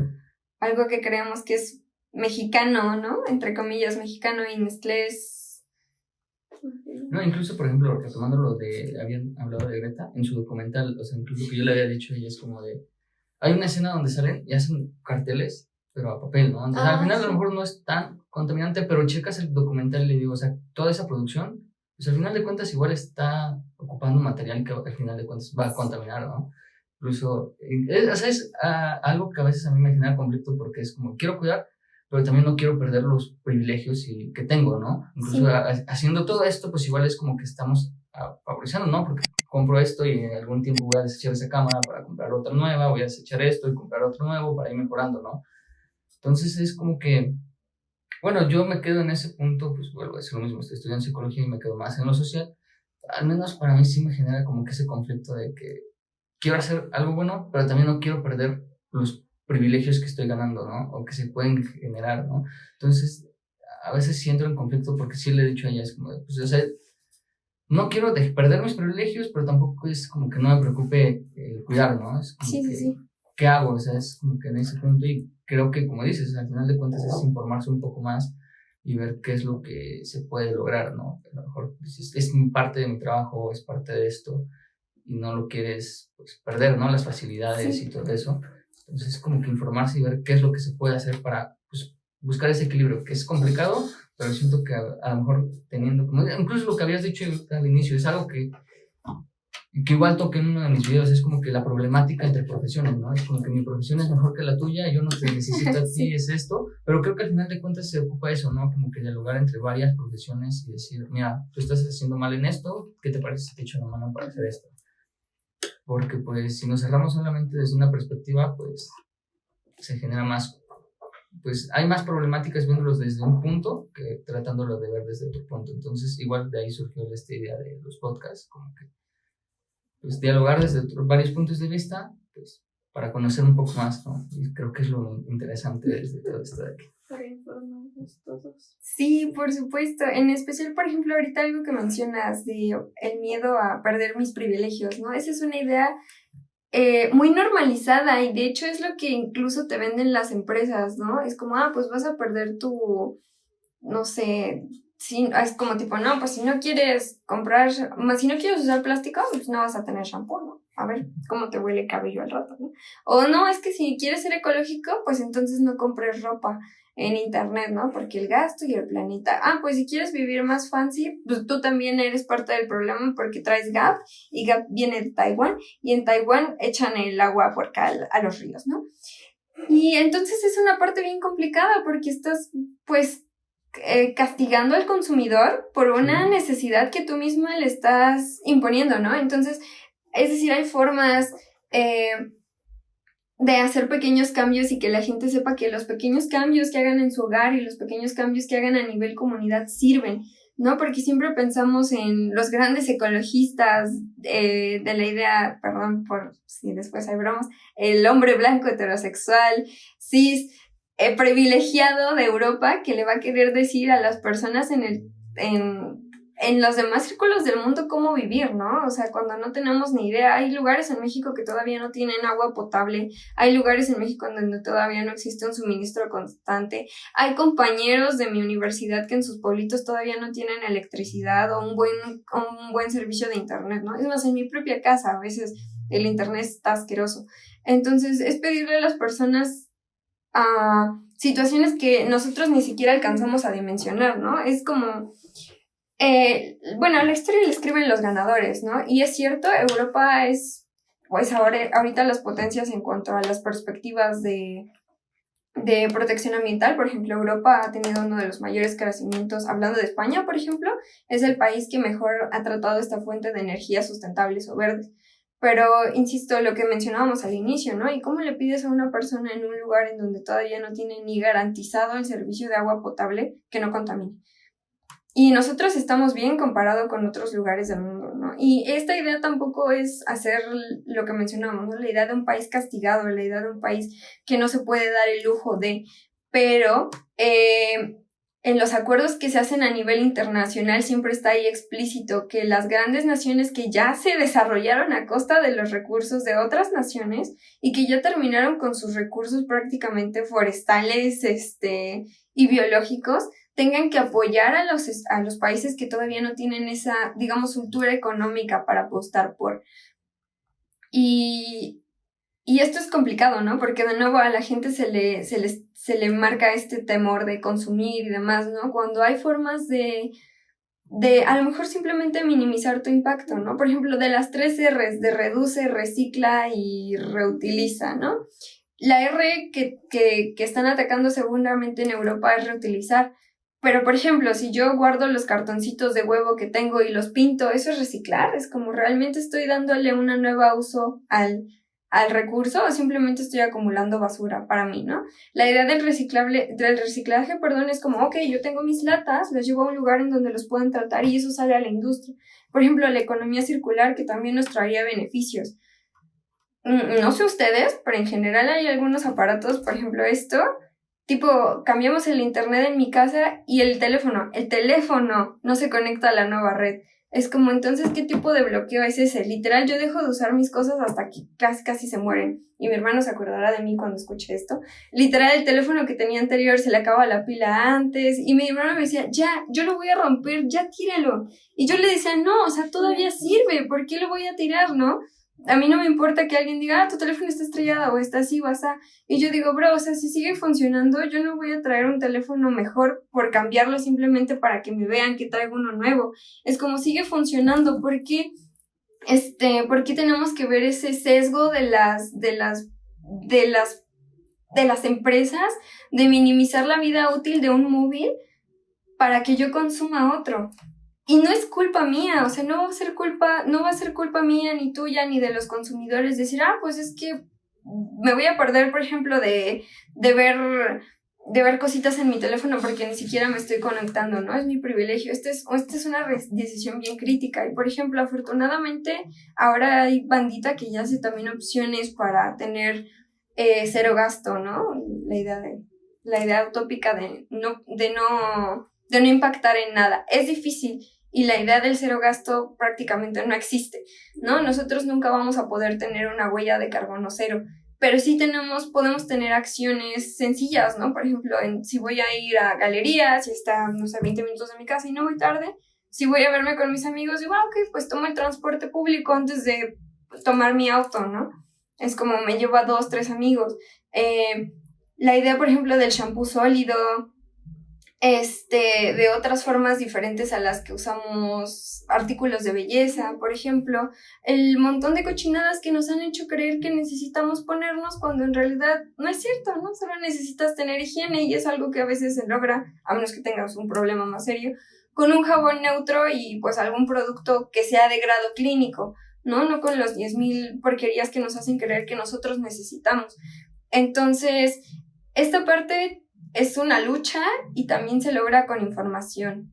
Algo que creemos que es mexicano, ¿no? Entre comillas, mexicano, y Nestlé es... No, incluso, por ejemplo, retomando lo de, habían hablado de Greta, en su documental, o sea, incluso lo que yo le había dicho a ella es como de, hay una escena donde salen y hacen carteles, pero a papel, ¿no? Entonces, al final sí. a lo mejor no es tan contaminante, pero checas el documental y le digo, o sea, toda esa producción, pues al final de cuentas igual está ocupando material que al final de cuentas va a contaminar, ¿no? Incluso, o sea, es algo que a veces a mí me genera conflicto porque es como, quiero cuidar, pero también no quiero perder los privilegios que tengo, ¿no? Incluso Sí. haciendo todo esto, pues igual es como que estamos favorizando, ¿no? Porque compro esto y en algún tiempo voy a desechar esa cámara para comprar otra nueva, voy a desechar esto y comprar otro nuevo para ir mejorando, ¿no? Entonces es como que, bueno, yo me quedo en ese punto, pues vuelvo a decir lo mismo, estoy estudiando psicología y me quedo más en lo social. Al menos para mí sí me genera como que ese conflicto de que quiero hacer algo bueno, pero también no quiero perder los privilegios que estoy ganando, ¿no? O que se pueden generar, ¿no? Entonces, a veces sí entro en conflicto porque sí le he dicho a ella, es como, pues, o sea, no quiero perder mis privilegios, pero tampoco es como que no me preocupe cuidar, ¿no? Es como Sí, que, sí. ¿qué hago? O sea, es como que en ese punto y creo que, como dices, al final de cuentas es informarse un poco más y ver qué es lo que se puede lograr, ¿no? A lo mejor dices, es parte de mi trabajo, es parte de esto y no lo quieres pues, perder, ¿no? Las facilidades y todo eso. Entonces es como que informarse y ver qué es lo que se puede hacer para pues, buscar ese equilibrio, que es complicado, pero siento que a lo mejor teniendo, como incluso lo que habías dicho al inicio, es algo que igual toqué en uno de mis videos, es como que la problemática entre profesiones, ¿no? Es como que mi profesión es mejor que la tuya, yo no te necesito a ti, es esto, pero creo que al final de cuentas se ocupa eso, ¿no? Como que dialogar entre varias profesiones y decir, mira, tú estás haciendo mal en esto, ¿qué te parece si te echo la mano para hacer esto? Porque pues si nos cerramos solamente desde una perspectiva, pues se genera más, pues hay más problemáticas viéndolos desde un punto que tratándolo de ver desde otro punto. Entonces igual de ahí surgió esta idea de los podcasts, como que pues dialogar desde varios puntos de vista, pues para conocer un poco más, ¿no? Y creo que es lo interesante desde todo esto de aquí. Para informarnos todos. Sí, por supuesto. En especial, por ejemplo, ahorita algo que mencionas de el miedo a perder mis privilegios, ¿no? Esa es una idea muy normalizada y de hecho es lo que incluso te venden las empresas, ¿no? Es como, pues vas a perder tu, no sé, si, es como tipo, no, pues si no quieres comprar, si no quieres usar plástico, pues no vas a tener shampoo, ¿no? A ver cómo te huele el cabello al rato, ¿no? O no, es que si quieres ser ecológico, pues entonces no compres ropa en internet, ¿no? Porque el gasto y el planeta. Pues si quieres vivir más fancy, pues tú también eres parte del problema porque traes Gap y Gap viene de Taiwán y en Taiwán echan el agua por acá a los ríos, ¿no? Y entonces es una parte bien complicada porque estás, pues, castigando al consumidor por una necesidad que tú misma le estás imponiendo, ¿no? Entonces, es decir, hay formas de hacer pequeños cambios y que la gente sepa que los pequeños cambios que hagan en su hogar y los pequeños cambios que hagan a nivel comunidad sirven, ¿no? Porque siempre pensamos en los grandes ecologistas de la idea, perdón por si después hay bromas, el hombre blanco heterosexual, cis, privilegiado de Europa que le va a querer decir a las personas en los demás círculos del mundo cómo vivir, ¿no? O sea, cuando no tenemos ni idea, hay lugares en México que todavía no tienen agua potable, hay lugares en México en donde todavía no existe un suministro constante, hay compañeros de mi universidad que en sus pueblitos todavía no tienen electricidad o un buen servicio de internet, ¿no? Es más, en mi propia casa a veces el internet está asqueroso. Entonces, es pedirle a las personas situaciones que nosotros ni siquiera alcanzamos a dimensionar, ¿no? Es como... la historia la escriben los ganadores, ¿no? Y es cierto, Europa es, pues ahorita las potencias en cuanto a las perspectivas de protección ambiental. Por ejemplo, Europa ha tenido uno de los mayores crecimientos, hablando de España, por ejemplo, es el país que mejor ha tratado esta fuente de energía sustentables o verdes. Pero, insisto, lo que mencionábamos al inicio, ¿no? ¿Y cómo le pides a una persona en un lugar en donde todavía no tiene ni garantizado el servicio de agua potable que no contamine? Y nosotros estamos bien comparado con otros lugares del mundo, ¿no? Y esta idea tampoco es hacer lo que mencionamos, ¿no? La idea de un país castigado, la idea de un país que no se puede dar el lujo de... Pero en los acuerdos que se hacen a nivel internacional siempre está ahí explícito que las grandes naciones que ya se desarrollaron a costa de los recursos de otras naciones y que ya terminaron con sus recursos prácticamente forestales, y biológicos, tengan que apoyar a los países que todavía no tienen esa, digamos, cultura económica para apostar por. Y esto es complicado, ¿no? Porque de nuevo a la gente se le marca este temor de consumir y demás, ¿no? Cuando hay formas de a lo mejor simplemente minimizar tu impacto, ¿no? Por ejemplo, de las 3 R's, de reduce, recicla y reutiliza, ¿no? La R que están atacando seguramente en Europa es reutilizar. Pero, por ejemplo, si yo guardo los cartoncitos de huevo que tengo y los pinto, ¿eso es reciclar? ¿Es como realmente estoy dándole una nueva uso al recurso o simplemente estoy acumulando basura para mí, ¿no? La idea del reciclaje, es como, ok, yo tengo mis latas, las llevo a un lugar en donde los pueden tratar y eso sale a la industria. Por ejemplo, la economía circular que también nos traería beneficios. No sé ustedes, pero en general hay algunos aparatos, por ejemplo esto, tipo, cambiamos el internet en mi casa y el teléfono no se conecta a la nueva red. Es como, entonces, ¿qué tipo de bloqueo es ese? Literal, yo dejo de usar mis cosas hasta que casi se mueren. Y mi hermano se acordará de mí cuando escuche esto. Literal, el teléfono que tenía anterior se le acaba la pila antes. Y mi hermano me decía, ya, yo lo voy a romper, ya tíralo. Y yo le decía, no, o sea, todavía sirve, ¿por qué lo voy a tirar, no? A mí no me importa que alguien diga, tu teléfono está estrellado o está así o así. Y yo digo, bro, o sea, si sigue funcionando, yo no voy a traer un teléfono mejor por cambiarlo simplemente para que me vean que traigo uno nuevo. Es como sigue funcionando, ¿por qué tenemos que ver ese sesgo de las empresas de minimizar la vida útil de un móvil para que yo consuma otro? Y no es culpa mía, o sea, no va a ser culpa mía, ni tuya, ni de los consumidores decir, pues es que me voy a perder, por ejemplo, de ver cositas en mi teléfono porque ni siquiera me estoy conectando, ¿no? Es mi privilegio. Esta es una decisión bien crítica. Y, por ejemplo, afortunadamente, ahora hay bandita que ya hace también opciones para tener cero gasto, ¿no? La idea utópica de no impactar en nada. Es difícil y la idea del cero gasto prácticamente no existe, ¿no? Nosotros nunca vamos a poder tener una huella de carbono cero, pero sí podemos tener acciones sencillas, ¿no? Por ejemplo, si voy a ir a galerías y está, no sé, 20 minutos de mi casa y no voy tarde, si voy a verme con mis amigos, digo, ok, pues tomo el transporte público antes de tomar mi auto, ¿no? Es como me llevo a 2, 3 amigos. La idea, por ejemplo, del shampoo sólido, de otras formas diferentes a las que usamos artículos de belleza, por ejemplo, el montón de cochinadas que nos han hecho creer que necesitamos ponernos cuando en realidad no es cierto, ¿no? Solo necesitas tener higiene y es algo que a veces se logra, a menos que tengas un problema más serio, con un jabón neutro y pues algún producto que sea de grado clínico, ¿no? No con los 10,000 porquerías que nos hacen creer que nosotros necesitamos. Entonces, esta parte es una lucha y también se logra con información.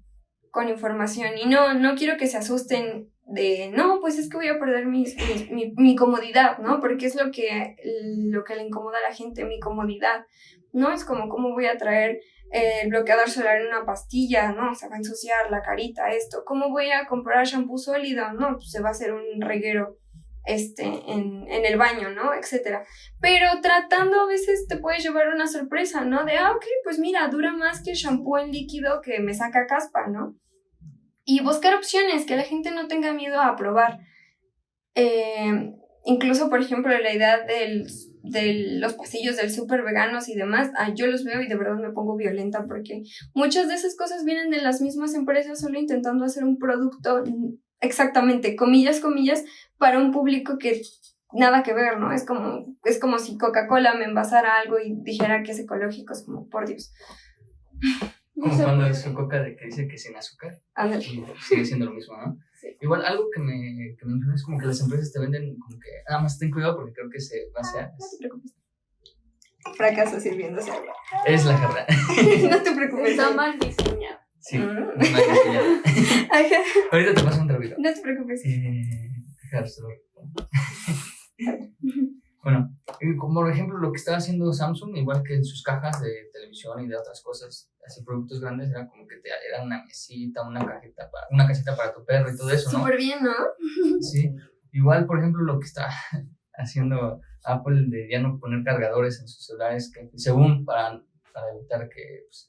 Y no quiero que se asusten de, no, pues es que voy a perder mi comodidad, ¿no? Porque es lo que le incomoda a la gente, mi comodidad, ¿no? Es como, ¿cómo voy a traer el bloqueador solar en una pastilla, ¿no? Se va a ensuciar la carita, esto. ¿Cómo voy a comprar shampoo sólido? No, pues se va a hacer un reguero en el baño, ¿no? Etcétera. Pero tratando a veces te puedes llevar una sorpresa, ¿no? De, ok, pues mira, dura más que el shampoo en líquido que me saca caspa, ¿no? Y buscar opciones, que la gente no tenga miedo a probar. Incluso, por ejemplo, la idea de los pasillos del súper veganos y demás, yo los veo y de verdad me pongo violenta porque muchas de esas cosas vienen de las mismas empresas solo intentando hacer un producto exactamente, comillas, para un público que nada que ver, ¿no? Es como si Coca-Cola me envasara algo y dijera que es ecológico, es como, por Dios. Como cuando es su coca de que dice que sin azúcar. Ándale. Sigue siendo lo mismo, ¿no? Sí. Igual algo que me impresiona es como que las empresas te venden como que nada más ten cuidado porque creo que se va a... No te preocupes. Fracaso sirviéndose agua. Es la jarra. No te preocupes. Está mal diseñado. Sí, una quesilla. Ajá. Ahorita te paso un traguito. No te preocupes. Bueno, como por ejemplo lo que estaba haciendo Samsung, igual que en sus cajas de televisión y de otras cosas, así productos grandes, era como que era una mesita, una casita para tu perro y todo eso, ¿no? Súper bien, ¿no? Sí, igual por ejemplo lo que está haciendo Apple de ya no poner cargadores en sus celulares, que según para evitar que pues,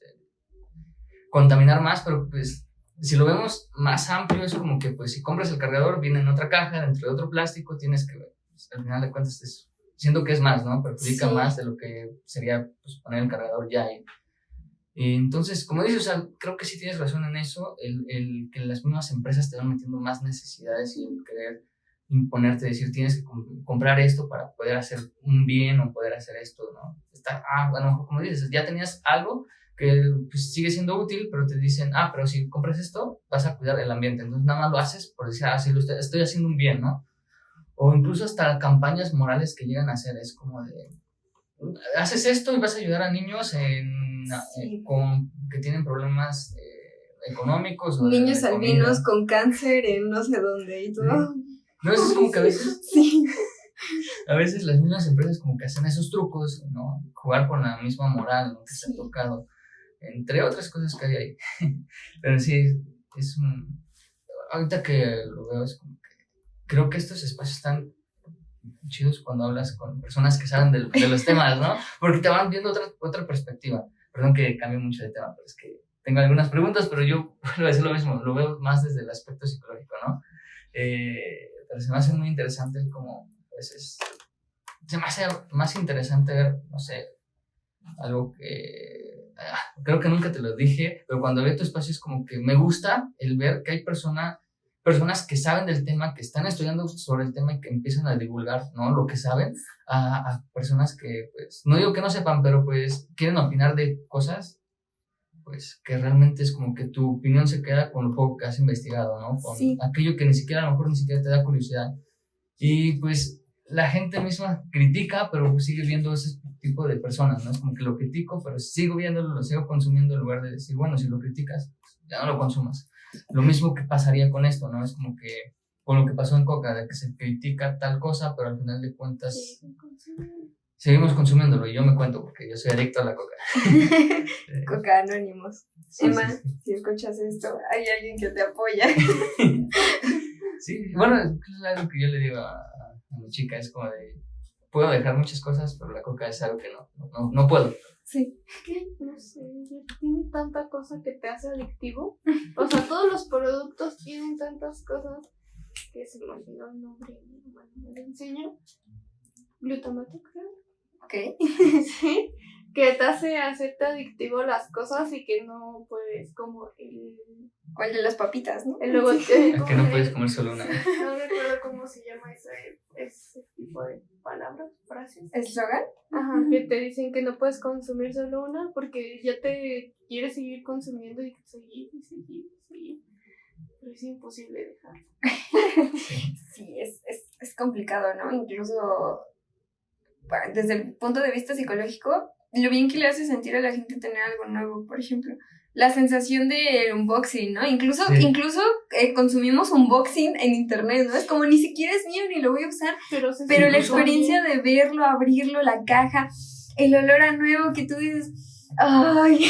contaminar más, pero pues si lo vemos más amplio, es como que pues si compras el cargador, viene en otra caja, dentro de otro plástico, tienes que, pues, al final de cuentas, siento que es más, ¿no? Perjudica más de lo que sería pues, poner el cargador ya ahí. Y entonces, como dices, o sea, creo que sí tienes razón en eso, el que las mismas empresas te van metiendo más necesidades y el querer imponerte, decir, tienes que comprar esto para poder hacer un bien o poder hacer esto, ¿no? Bueno, como dices, ya tenías algo que pues, sigue siendo útil, pero te dicen, pero si compras esto, vas a cuidar el ambiente, entonces nada más lo haces por decir, sí, estoy haciendo un bien, ¿no? O incluso hasta campañas morales que llegan a hacer, es como de, haces esto y vas a ayudar a niños que tienen problemas económicos. O niños albinos con cáncer en no sé dónde y todo. ¿Sí? No, eso es como que a veces... Sí. A veces las mismas empresas como que hacen esos trucos, ¿no? Jugar con la misma moral, ¿no? Que se ha tocado, entre otras cosas que hay ahí. Pero sí, ahorita que lo veo es como que creo que estos espacios están chidos cuando hablas con personas que saben de los temas, ¿no? Porque te van viendo otra perspectiva. Perdón que cambie mucho de tema, pero es que tengo algunas preguntas, pero yo vuelvo a decir lo mismo, lo veo más desde el aspecto psicológico, ¿no? Pero se me hace muy interesante como a veces se me hace más interesante ver, no sé, algo que creo que nunca te lo dije, pero cuando veo tu espacio es como que me gusta el ver que hay personas que saben del tema, que están estudiando sobre el tema y que empiezan a divulgar, ¿no? Lo que saben a personas que, pues, no digo que no sepan, pero pues quieren opinar de cosas, pues, que realmente es como que tu opinión se queda con lo poco que has investigado, ¿no? Con aquello que a lo mejor ni siquiera te da curiosidad. Y pues la gente misma critica, pero sigue viendo ese tipo de personas, ¿no? Es como que lo critico, pero sigo viéndolo, lo sigo consumiendo en lugar de decir, bueno, si lo criticas, ya no lo consumas. Lo mismo que pasaría con esto, ¿no? Es como que con lo que pasó en Coca, de que se critica tal cosa, pero al final de cuentas seguimos consumiéndolo. Y yo me cuento porque yo soy adicto a la Coca. Coca Anónimos. Sí, Emma, sí. si escuchas esto, hay alguien que te apoya. Sí, bueno, es algo que yo le digo a mi chica, es como de, puedo dejar muchas cosas, pero la Coca es algo que no puedo. Sí. ¿Qué? No sé, tiene tanta cosa que te hace adictivo. O sea, todos los productos tienen tantas cosas que se me olvidó el nombre. Bueno, me lo enseño. Glutamato, creo. Ok. Sí, que te hace hacerte adictivo las cosas y que no puedes, como ¿Cuál de las papitas, no? el logo. Que no puedes comer solo una. No recuerdo cómo se llama ese tipo de palabras, frases. ¿Eslogan? Ajá, que te dicen que no puedes consumir solo una porque ya te quieres seguir consumiendo y seguir. Pero es imposible dejarlo. Sí, es complicado, ¿no? Incluso desde el punto de vista psicológico, lo bien que le hace sentir a la gente tener algo nuevo, por ejemplo. La sensación del unboxing, ¿no? Incluso consumimos unboxing en internet, ¿no? Es como ni siquiera es mío ni lo voy a usar, pero la experiencia de verlo, abrirlo, la caja, el olor a nuevo que tú dices, ¡ay!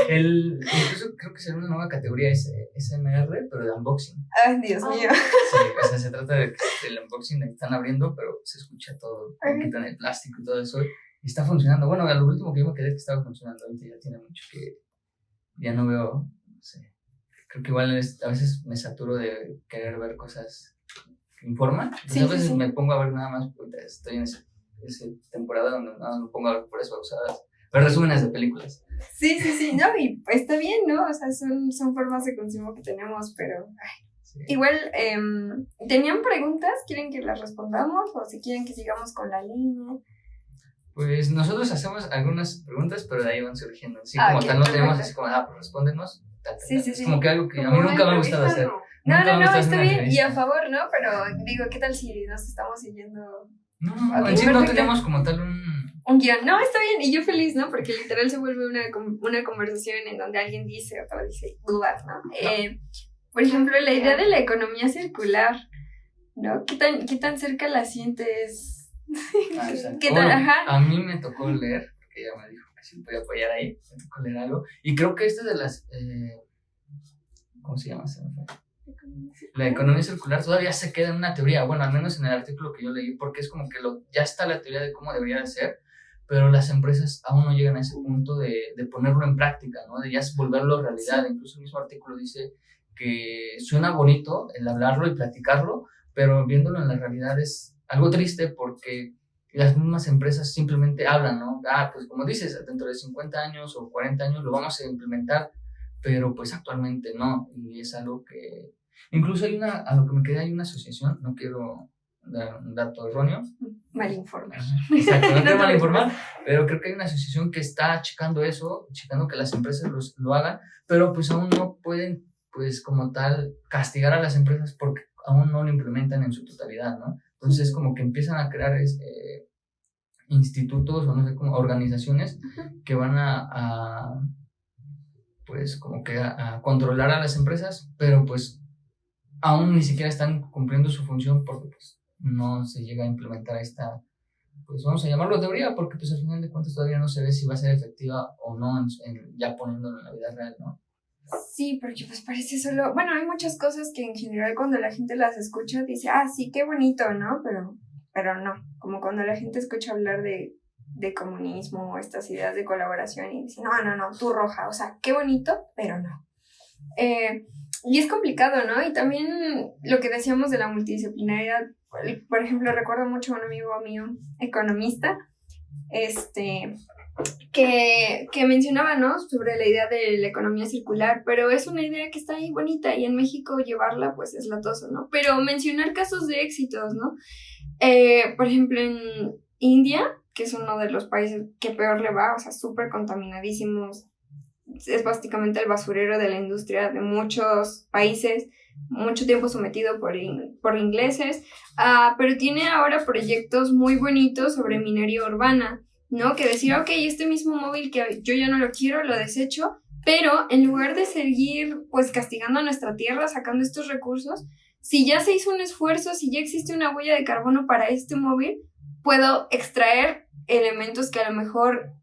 Incluso creo que será una nueva categoría SMR, pero de unboxing. ¡Ay, Dios mío! Sí, o sea, se trata del unboxing que están abriendo, pero se escucha todo, quitan el plástico y todo eso, y está funcionando. Bueno, a lo último que yo me quedé es que estaba funcionando, ahorita ya tiene mucho que ya no veo, no sé, creo que igual a veces me saturo de querer ver cosas que informan, a veces me pongo a ver nada más, porque estoy en esa temporada donde nada más me pongo a ver por eso, ver resúmenes de películas. Sí, no, y está bien, ¿no? O sea, son formas de consumo que tenemos, pero sí. Igual, ¿tenían preguntas? ¿Quieren que las respondamos o si quieren que sigamos con la línea? Pues nosotros hacemos algunas preguntas, pero de ahí van surgiendo. Sí, como tal, no tenemos así como, pues respóndenos. Sí. Es como que algo que a mí nunca me ha gustado hacer. No, está bien, y a favor, ¿no? Pero digo, ¿qué tal si nos estamos siguiendo? No, en sí no tenemos como tal un un guión. No, está bien, y yo feliz, ¿no? Porque literal se vuelve una conversación en donde alguien dice, otro dice, dudas, ¿no? Por ejemplo, la idea de la economía circular, ¿no? ¿Qué tan cerca la sientes? ¿Qué tal? Ajá. A mí me tocó leer, porque ella me dijo que sí podía apoyar ahí, me tocó leer algo, y creo que esta de las, ¿cómo se llama? La economía circular todavía se queda en una teoría, bueno, al menos en el artículo que yo leí, porque es como que ya está la teoría de cómo debería de ser, pero las empresas aún no llegan a ese punto de ponerlo en práctica, ¿no? De ya volverlo realidad. Incluso el mismo artículo dice que suena bonito el hablarlo y platicarlo, pero viéndolo en la realidad es algo triste porque las mismas empresas simplemente hablan, ¿no? Pues como dices, dentro de 50 años o 40 años lo vamos a implementar, pero pues actualmente no, y es algo que... Incluso a lo que me quedé, hay una asociación, no quiero dar un dato erróneo. Mal informar. Exacto, no quiero mal informar, pero creo que hay una asociación que está checando eso, checando que las empresas lo hagan, pero pues aún no pueden, pues como tal, castigar a las empresas porque aún no lo implementan en su totalidad, ¿no? Entonces como que empiezan a crear institutos o no sé cómo, organizaciones que van pues como que a controlar a las empresas, pero pues aún ni siquiera están cumpliendo su función porque pues no se llega a implementar esta, pues vamos a llamarlo teoría, porque pues al final de cuentas todavía no se ve si va a ser efectiva o no ya poniéndolo en la vida real, ¿no? Sí, porque pues parece solo, bueno, hay muchas cosas que en general cuando la gente las escucha dice, sí, qué bonito, ¿no? Pero no, como cuando la gente escucha hablar de comunismo o estas ideas de colaboración y dice, no, tú roja, o sea, qué bonito, pero no. Y es complicado, ¿no? Y también lo que decíamos de la multidisciplinaridad, por ejemplo, recuerdo mucho a un amigo mío, economista, que mencionaba, ¿no? Sobre la idea de la economía circular, pero es una idea que está ahí bonita y en México llevarla, pues, es latoso, ¿no? Pero mencionar casos de éxitos, ¿no? Por ejemplo, en India, que es uno de los países que peor le va, o sea, súper contaminadísimos, es básicamente el basurero de la industria de muchos países, mucho tiempo sometido por ingleses, pero tiene ahora proyectos muy bonitos sobre minería urbana, ¿no? Que decir, ok, este mismo móvil que yo ya no lo quiero, lo desecho, pero en lugar de seguir pues castigando a nuestra tierra, sacando estos recursos, si ya se hizo un esfuerzo, si ya existe una huella de carbono para este móvil, puedo extraer elementos que a lo mejor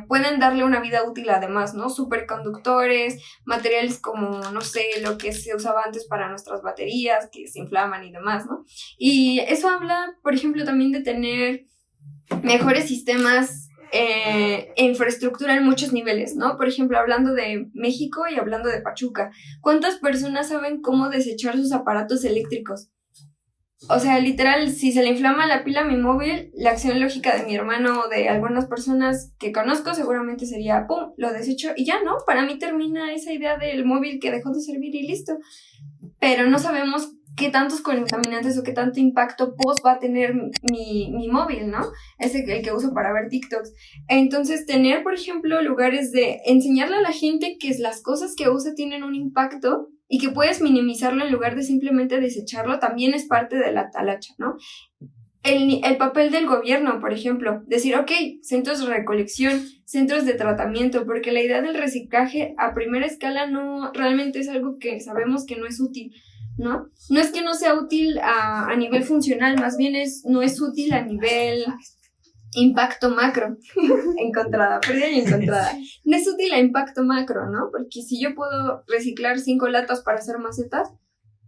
pueden darle una vida útil además, ¿no? Superconductores, materiales como, no sé, lo que se usaba antes para nuestras baterías, que se inflaman y demás, ¿no? Y eso habla, por ejemplo, también de tener mejores sistemas e infraestructura en muchos niveles, ¿no? Por ejemplo, hablando de México y hablando de Pachuca, ¿cuántas personas saben cómo desechar sus aparatos eléctricos? O sea, literal, si se le inflama la pila a mi móvil, la acción lógica de mi hermano o de algunas personas que conozco seguramente sería, ¡pum!, lo desecho y ya, ¿no? Para mí termina esa idea del móvil que dejó de servir y listo. Pero no sabemos qué tantos contaminantes o qué tanto impacto post va a tener mi móvil, ¿no? Es el que uso para ver TikToks. Entonces, tener, por ejemplo, lugares de enseñarle a la gente que las cosas que usa tienen un impacto y que puedes minimizarlo en lugar de simplemente desecharlo, también es parte de la talacha, ¿no? El papel del gobierno, por ejemplo, decir, ok, centros de recolección, centros de tratamiento, porque la idea del reciclaje a primera escala no realmente es algo que sabemos que no es útil, ¿no? No es que no sea útil a nivel funcional, más bien no es útil a nivel impacto macro. Encontrada. No es útil a impacto macro, ¿no? Porque si yo puedo reciclar 5 latas para hacer macetas,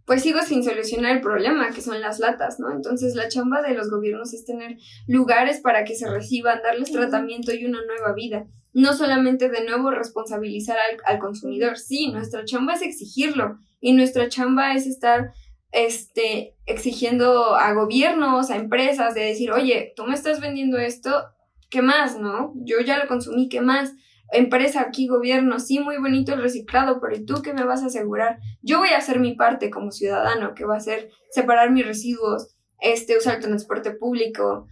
pues sigo sin solucionar el problema, que son las latas, ¿no? Entonces la chamba de los gobiernos es tener lugares para que se reciban, darles tratamiento y una nueva vida. No solamente de nuevo responsabilizar al consumidor. Sí, nuestra chamba es exigirlo y nuestra chamba es estar exigiendo a gobiernos, a empresas, de decir, oye, tú me estás vendiendo esto, ¿qué más, no? Yo ya lo consumí, ¿qué más? Empresa, aquí, gobierno, sí, muy bonito el reciclado, pero ¿y tú qué me vas a asegurar? Yo voy a hacer mi parte como ciudadano, que va a ser separar mis residuos, usar el transporte público,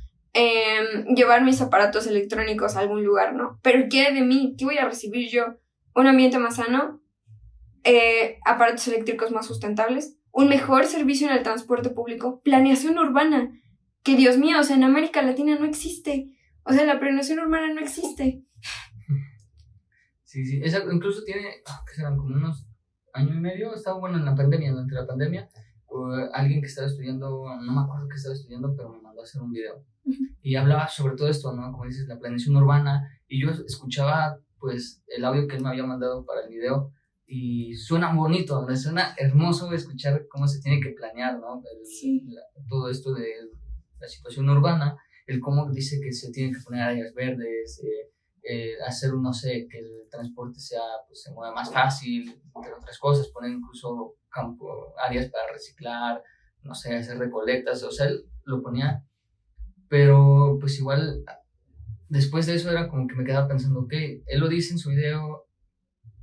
llevar mis aparatos electrónicos a algún lugar, ¿no? Pero ¿qué de mí? ¿Qué voy a recibir yo? ¿Un ambiente más sano? ¿Aparatos eléctricos más sustentables? ¿Un mejor servicio en el transporte público? ¿Planeación urbana? Que Dios mío, o sea, en América Latina no existe. O sea, la planeación urbana no existe. Sí, sí, incluso tiene, ¿qué serán? Como unos año y medio, estaba bueno en la pandemia, durante la pandemia, alguien que estaba estudiando, no me acuerdo qué estaba estudiando, pero me mandó a hacer un video. Y hablaba sobre todo esto, ¿no? Como dices, la planeación urbana, y yo escuchaba, pues, el audio que él me había mandado para el video, y suena bonito, me suena hermoso escuchar cómo se tiene que planear, ¿no? Todo esto de la situación urbana, el cómo dice que se tienen que poner áreas verdes, hacer, no sé, que el transporte pues, se mueva más fácil, entre otras cosas, poner incluso áreas para reciclar, no sé, hacer recolectas, o sea, él lo ponía, pero pues igual, después de eso era como que me quedaba pensando, ok, él lo dice en su video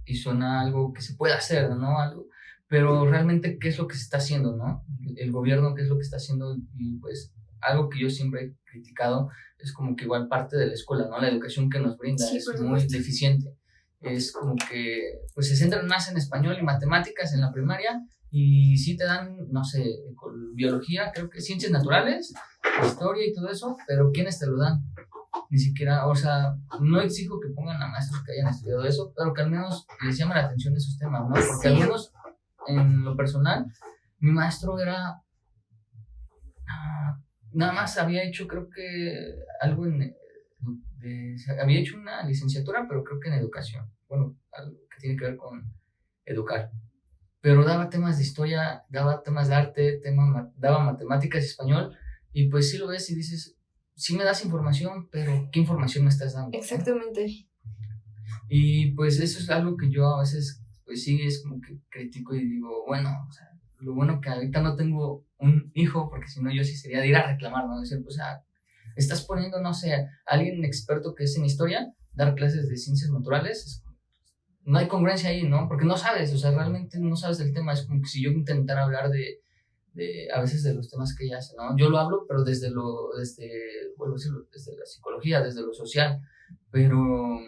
y suena algo que se puede hacer, ¿no? Algo, pero realmente, ¿qué es lo que se está haciendo, no? El gobierno, ¿qué es lo que está haciendo? Y pues algo que yo siempre he criticado es como que igual parte de la escuela, ¿no? La educación que nos brinda es muy deficiente. Es como que pues se centran más en español y matemáticas en la primaria y sí te dan, no sé, biología, creo que ciencias naturales, historia y todo eso, pero ¿quiénes te lo dan? Ni siquiera, o sea, no exijo que pongan a maestros que hayan estudiado eso, pero que al menos les llame la atención esos temas, ¿no? Porque al menos en lo personal, mi maestro era... nada más había hecho, creo que algo había hecho una licenciatura, pero creo que en educación. Bueno, algo que tiene que ver con educar. Pero daba temas de historia, daba temas de arte, daba matemáticas y español. Y pues sí lo ves y dices, sí me das información, pero ¿qué información me estás dando? Exactamente. Y pues eso es algo que yo a veces, pues sí, es como que critico y digo, bueno, o sea, lo bueno que ahorita no tengo un hijo, porque si no yo sí sería de ir a reclamar, ¿no? Decir, pues, estás poniendo, no sé, a alguien experto que es en historia, dar clases de ciencias naturales, no hay congruencia ahí, ¿no? Porque no sabes, o sea, realmente no sabes del tema, es como que si yo intentara hablar de a veces de los temas que ella hace, ¿no? Yo lo hablo, pero desde la psicología, desde lo social, pero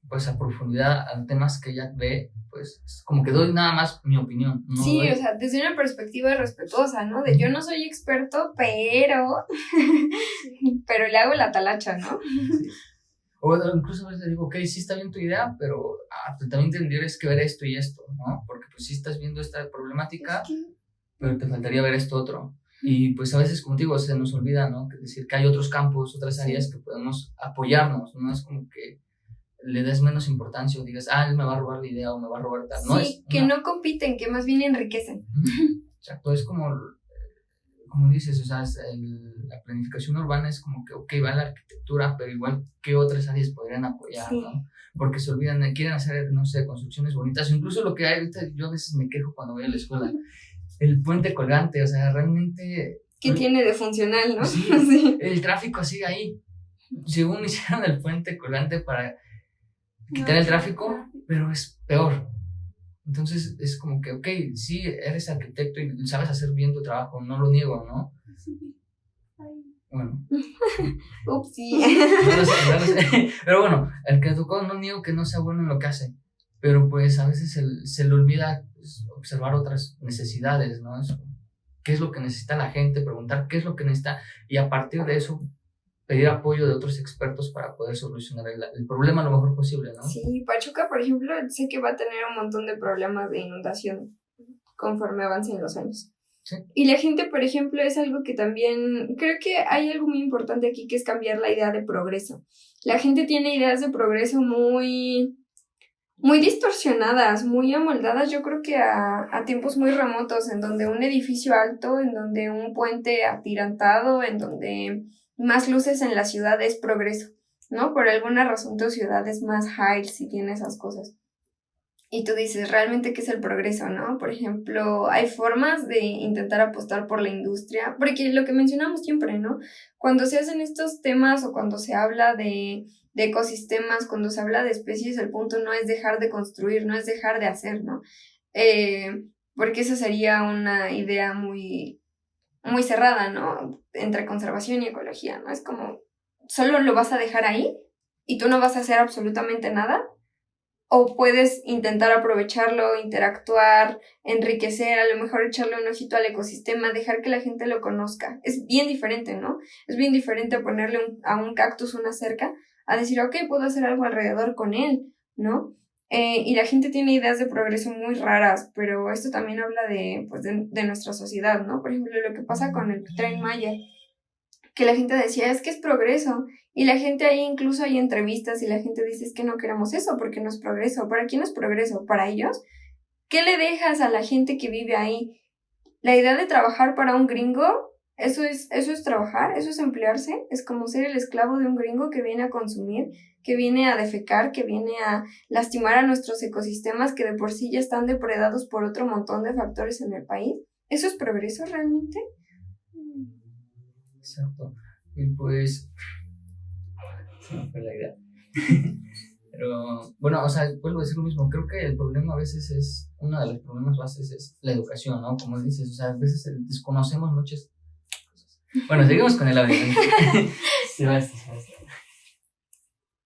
pues a profundidad a temas que ella ve, pues como que doy nada más mi opinión. No sí, doy... o sea, desde una perspectiva respetuosa, ¿no? De yo no soy experto, pero le hago la talacha, ¿no? Sí. O incluso a veces digo, ok, sí está bien tu idea, pero pues, también tendrías que ver esto y esto, ¿no? Porque pues sí estás viendo esta problemática, pero te faltaría ver esto otro. Y pues a veces, como te digo, se nos olvida, ¿no? Es decir, que hay otros campos, otras áreas que podemos apoyarnos, no es como que le des menos importancia o digas, él me va a robar la idea o me va a robar tal. No sí, que no compiten, que más bien enriquecen. Exacto, es como dices, o sea, la planificación urbana es como que, ok, va la arquitectura, pero igual, ¿qué otras áreas podrían apoyar, sí. ¿no? Porque se olvidan, quieren hacer, no sé, construcciones bonitas, incluso lo que hay ahorita, yo a veces me quejo cuando voy a la escuela, el puente colgante, o sea, realmente... ¿Qué tiene de funcional, no? Sí, sí. El tráfico sigue ahí. Según hicieron el puente colgante para quitar el tráfico, pero es peor. Entonces es como que, ok, sí, eres arquitecto y sabes hacer bien tu trabajo, no lo niego, ¿no? Bueno. Ups, sí. No sé. Pero bueno, el que tocó no niego que no sea bueno en lo que hace, pero pues a veces se le olvida pues, observar otras necesidades, ¿no? ¿Qué es lo que necesita la gente? Preguntar qué es lo que necesita y a partir de eso pedir apoyo de otros expertos para poder solucionar el problema lo mejor posible, ¿no? Sí, Pachuca, por ejemplo, sé que va a tener un montón de problemas de inundación conforme avancen los años. Sí. Y la gente, por ejemplo, es algo que también, creo que hay algo muy importante aquí que es cambiar la idea de progreso. La gente tiene ideas de progreso muy distorsionadas, muy amoldadas, yo creo que a tiempos muy remotos, en donde un edificio alto, en donde un puente atirantado, en donde más luces en la ciudad es progreso, ¿no? Por alguna razón tu ciudad es más high si tiene esas cosas. Y tú dices, ¿realmente qué es el progreso, no? Por ejemplo, hay formas de intentar apostar por la industria, porque lo que mencionamos siempre, ¿no? Cuando se hacen estos temas o cuando se habla de ecosistemas, cuando se habla de especies, el punto no es dejar de construir, no es dejar de hacer, ¿no? Porque esa sería una idea muy cerrada, ¿no? Entre conservación y ecología, ¿no? Es como, ¿solo lo vas a dejar ahí? ¿Y tú no vas a hacer absolutamente nada? o puedes intentar aprovecharlo, interactuar, enriquecer, a lo mejor echarle un ojito al ecosistema, dejar que la gente lo conozca. Es bien diferente, ¿no? Es bien diferente ponerle a un cactus una cerca a decir, ok, puedo hacer algo alrededor con él, ¿no? Y la gente tiene ideas de progreso muy raras, pero esto también habla de nuestra sociedad, ¿no? Por ejemplo, lo que pasa con el Tren Maya, que la gente decía, es que es progreso, y la gente ahí incluso hay entrevistas y la gente dice, es que no queremos eso porque no es progreso. ¿Para quién es progreso? ¿Para ellos? ¿Qué le dejas a la gente que vive ahí? La idea de trabajar para un gringo, eso es trabajar, eso es emplearse, es como ser el esclavo de un gringo que viene a consumir, que viene a defecar, que viene a lastimar a nuestros ecosistemas que de por sí ya están depredados por otro montón de factores en el país. ¿Eso es progreso realmente? Exacto. Y pues, se me fue la idea. Pero, bueno, o sea, vuelvo a decir lo mismo. Creo que el problema a veces es, uno de los problemas bases es la educación, ¿no? Como dices, o sea, a veces desconocemos muchas cosas. Bueno, seguimos con el audio. Sí, basta.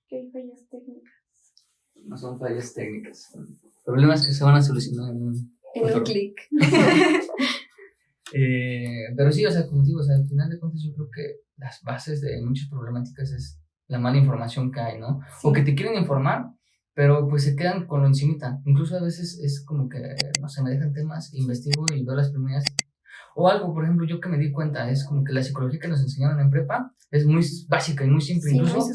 ¿Qué hay fallas técnicas? No son fallas técnicas, son problemas que se van a solucionar en un clic. Pero sí, o sea, como digo, o sea, al final de cuentas yo creo que las bases de muchas problemáticas es la mala información que hay, ¿no? Sí. O que te quieren informar, pero pues se quedan con lo encimita. Incluso a veces es como que, no sé, me dejan temas, investigo y veo las primeras. O algo, por ejemplo, yo que me di cuenta, es como que la psicología que nos enseñaron en prepa es muy básica y muy simple. Sí, incluso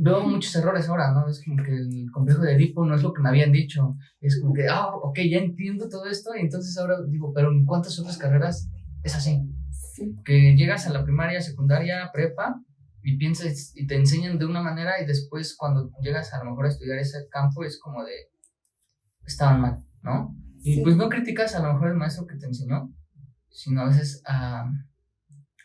veo muchos errores ahora, ¿no? Es como que el complejo de Edipo no es lo que me habían dicho. Es como que, ok, ya entiendo todo esto. Y entonces ahora digo, pero ¿en cuántas otras carreras es así? Sí. Que llegas a la primaria, secundaria, prepa y piensas y te enseñan de una manera y después cuando llegas a lo mejor a estudiar ese campo es como de, estaban mal, ¿no? Y sí. Pues no criticas a lo mejor el maestro que te enseñó, sino a veces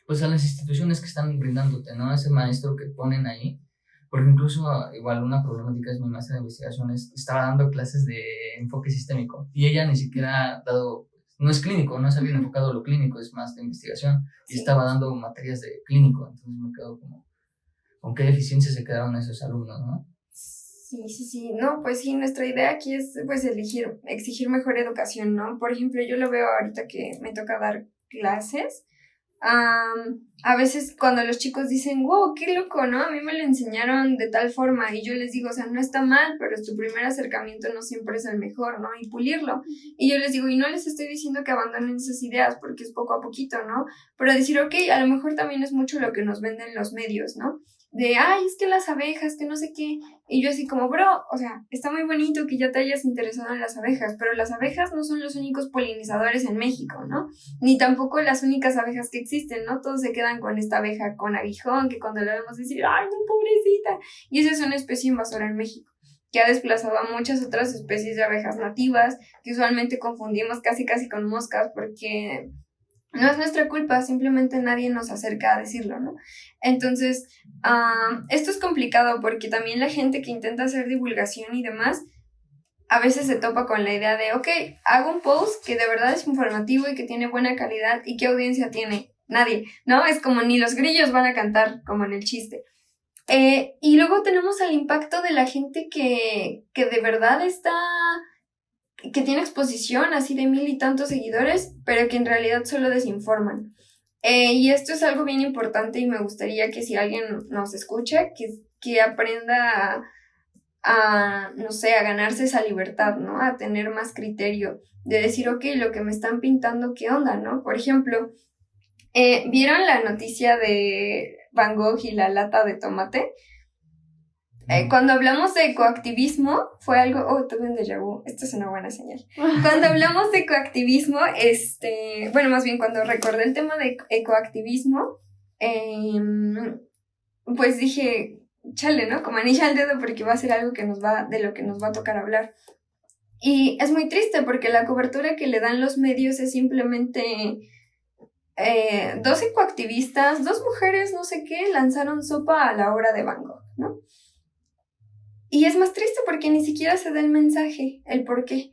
pues a las instituciones que están brindándote, ¿no? Ese maestro que ponen ahí. Porque incluso igual una problemática es mi maestra de investigaciones, estaba dando clases de enfoque sistémico y ella ni siquiera ha dado, no es clínico, no es alguien enfocado a lo clínico, es más de investigación y estaba dando materias de clínico, entonces me quedo como, ¿con qué deficiencias se quedaron esos alumnos, no? Sí, no, pues sí, nuestra idea aquí es pues exigir mejor educación, ¿no? Por ejemplo, yo lo veo ahorita que me toca dar clases. A veces cuando los chicos dicen, wow, qué loco, ¿no? A mí me lo enseñaron de tal forma y yo les digo, o sea, no está mal, pero tu primer acercamiento no siempre es el mejor, ¿no? Y pulirlo. Y yo les digo, y no les estoy diciendo que abandonen esas ideas porque es poco a poquito, ¿no? Pero decir, ok, a lo mejor también es mucho lo que nos venden los medios, ¿no? De, ay, es que las abejas, que no sé qué. Y yo así como, bro, o sea, está muy bonito que ya te hayas interesado en las abejas, pero las abejas no son los únicos polinizadores en México, ¿no? Ni tampoco las únicas abejas que existen, ¿no? Todos se quedan con esta abeja con aguijón, que cuando la vemos decir, ay, no, pobrecita. Y esa es una especie invasora en México, que ha desplazado a muchas otras especies de abejas nativas, que usualmente confundimos casi con moscas, porque no es nuestra culpa, simplemente nadie nos acerca a decirlo, ¿no? Entonces, esto es complicado porque también la gente que intenta hacer divulgación y demás, a veces se topa con la idea de, ok, hago un post que de verdad es informativo y que tiene buena calidad, ¿y qué audiencia tiene? Nadie, ¿no? Es como ni los grillos van a cantar, como en el chiste. Y luego tenemos el impacto de la gente que de verdad que tiene exposición así de 1000 y tantos seguidores, pero que en realidad solo desinforman. Y esto es algo bien importante y me gustaría que si alguien nos escucha, que aprenda no sé, a ganarse esa libertad, ¿no? A tener más criterio, de decir, ok, lo que me están pintando, ¿qué onda, no? Por ejemplo, ¿vieron la noticia de Van Gogh y la lata de tomate? Cuando hablamos de ecoactivismo, fue algo... tuve un déjà vu, esto es una buena señal. Cuando hablamos de ecoactivismo, bueno, más bien cuando recordé el tema de ecoactivismo, pues dije, chale, ¿no? Como anilla al dedo porque va a ser algo de lo que nos va a tocar hablar. Y es muy triste porque la cobertura que le dan los medios es simplemente... 2 ecoactivistas, 2 mujeres, no sé qué, lanzaron sopa a la obra de Van Gogh, ¿no? Y es más triste porque ni siquiera se da el mensaje, el por qué.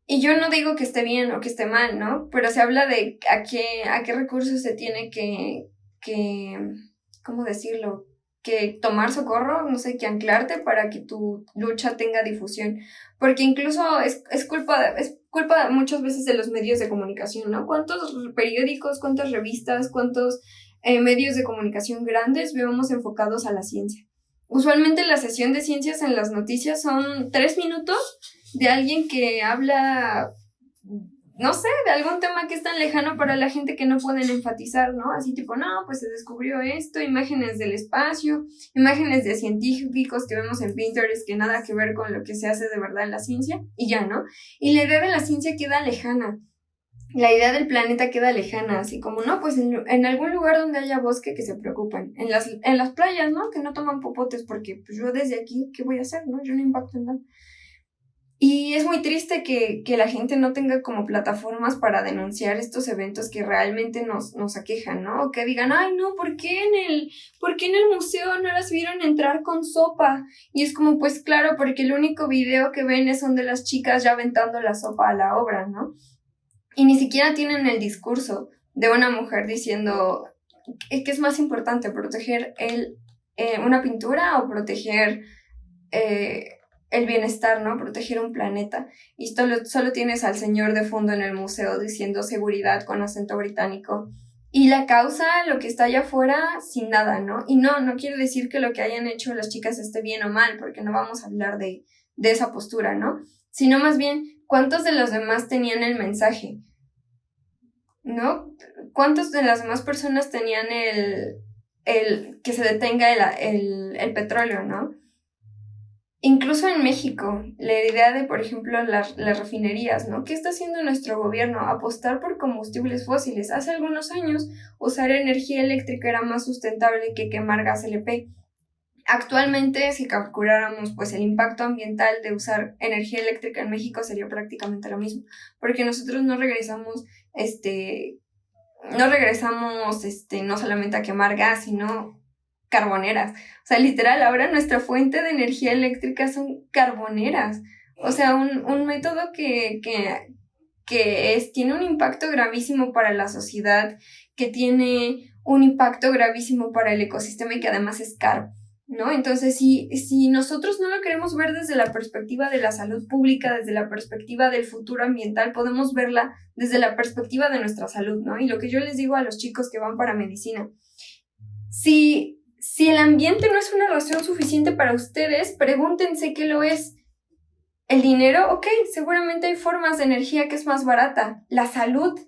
Y yo no digo que esté bien o que esté mal, ¿no? Pero se habla de a qué recursos se tiene que ¿cómo decirlo? que tomar socorro, no sé, que anclarte para que tu lucha tenga difusión. Porque incluso es culpa muchas veces de los medios de comunicación, ¿no? ¿Cuántos periódicos, cuántas revistas, cuántos medios de comunicación grandes vemos enfocados a la ciencia? Usualmente la sesión de ciencias en las noticias son 3 minutos de alguien que habla, no sé, de algún tema que es tan lejano para la gente que no pueden enfatizar, ¿no? Así tipo, no, pues se descubrió esto, imágenes del espacio, imágenes de científicos que vemos en Pinterest que nada que ver con lo que se hace de verdad en la ciencia, y ya, ¿no? Y la idea de la ciencia queda lejana. La idea del planeta queda lejana, así como, no, pues en algún lugar donde haya bosque que se preocupen. En las playas, ¿no? Que no toman popotes porque pues yo desde aquí, ¿qué voy a hacer, no? Yo no impacto en nada. Y es muy triste que la gente no tenga como plataformas para denunciar estos eventos que realmente nos aquejan, ¿no? O que digan, ay, no, ¿por qué en el museo no las vieron entrar con sopa? Y es como, pues claro, porque el único video que ven son de las chicas ya aventando la sopa a la obra, ¿no? Y ni siquiera tienen el discurso de una mujer diciendo que es más importante proteger una pintura o proteger el bienestar, ¿no? Proteger un planeta. Y solo tienes al señor de fondo en el museo diciendo seguridad con acento británico. Y la causa, lo que está allá afuera, sin nada, ¿no? Y no quiero decir que lo que hayan hecho las chicas esté bien o mal, porque no vamos a hablar de esa postura, ¿no? Sino más bien, ¿cuántos de los demás tenían el mensaje? ¿No? ¿Cuántos de las demás personas tenían el que se detenga el petróleo, ¿no? Incluso en México, la idea de, por ejemplo, las refinerías, ¿no? ¿Qué está haciendo nuestro gobierno? Apostar por combustibles fósiles. Hace algunos años, usar energía eléctrica era más sustentable que quemar gas LP. Actualmente, si calculáramos pues el impacto ambiental de usar energía eléctrica en México, sería prácticamente lo mismo, porque nosotros no regresamos no solamente a quemar gas, sino carboneras. O sea, literal, ahora nuestra fuente de energía eléctrica son carboneras. O sea, un método que tiene un impacto gravísimo para la sociedad, que tiene un impacto gravísimo para el ecosistema y que además es caro, ¿no? Entonces, si nosotros no lo queremos ver desde la perspectiva de la salud pública, desde la perspectiva del futuro ambiental, podemos verla desde la perspectiva de nuestra salud, ¿no? Y lo que yo les digo a los chicos que van para medicina, si el ambiente no es una razón suficiente para ustedes, pregúntense qué lo es. El dinero, ok, seguramente hay formas de energía que es más barata. La salud,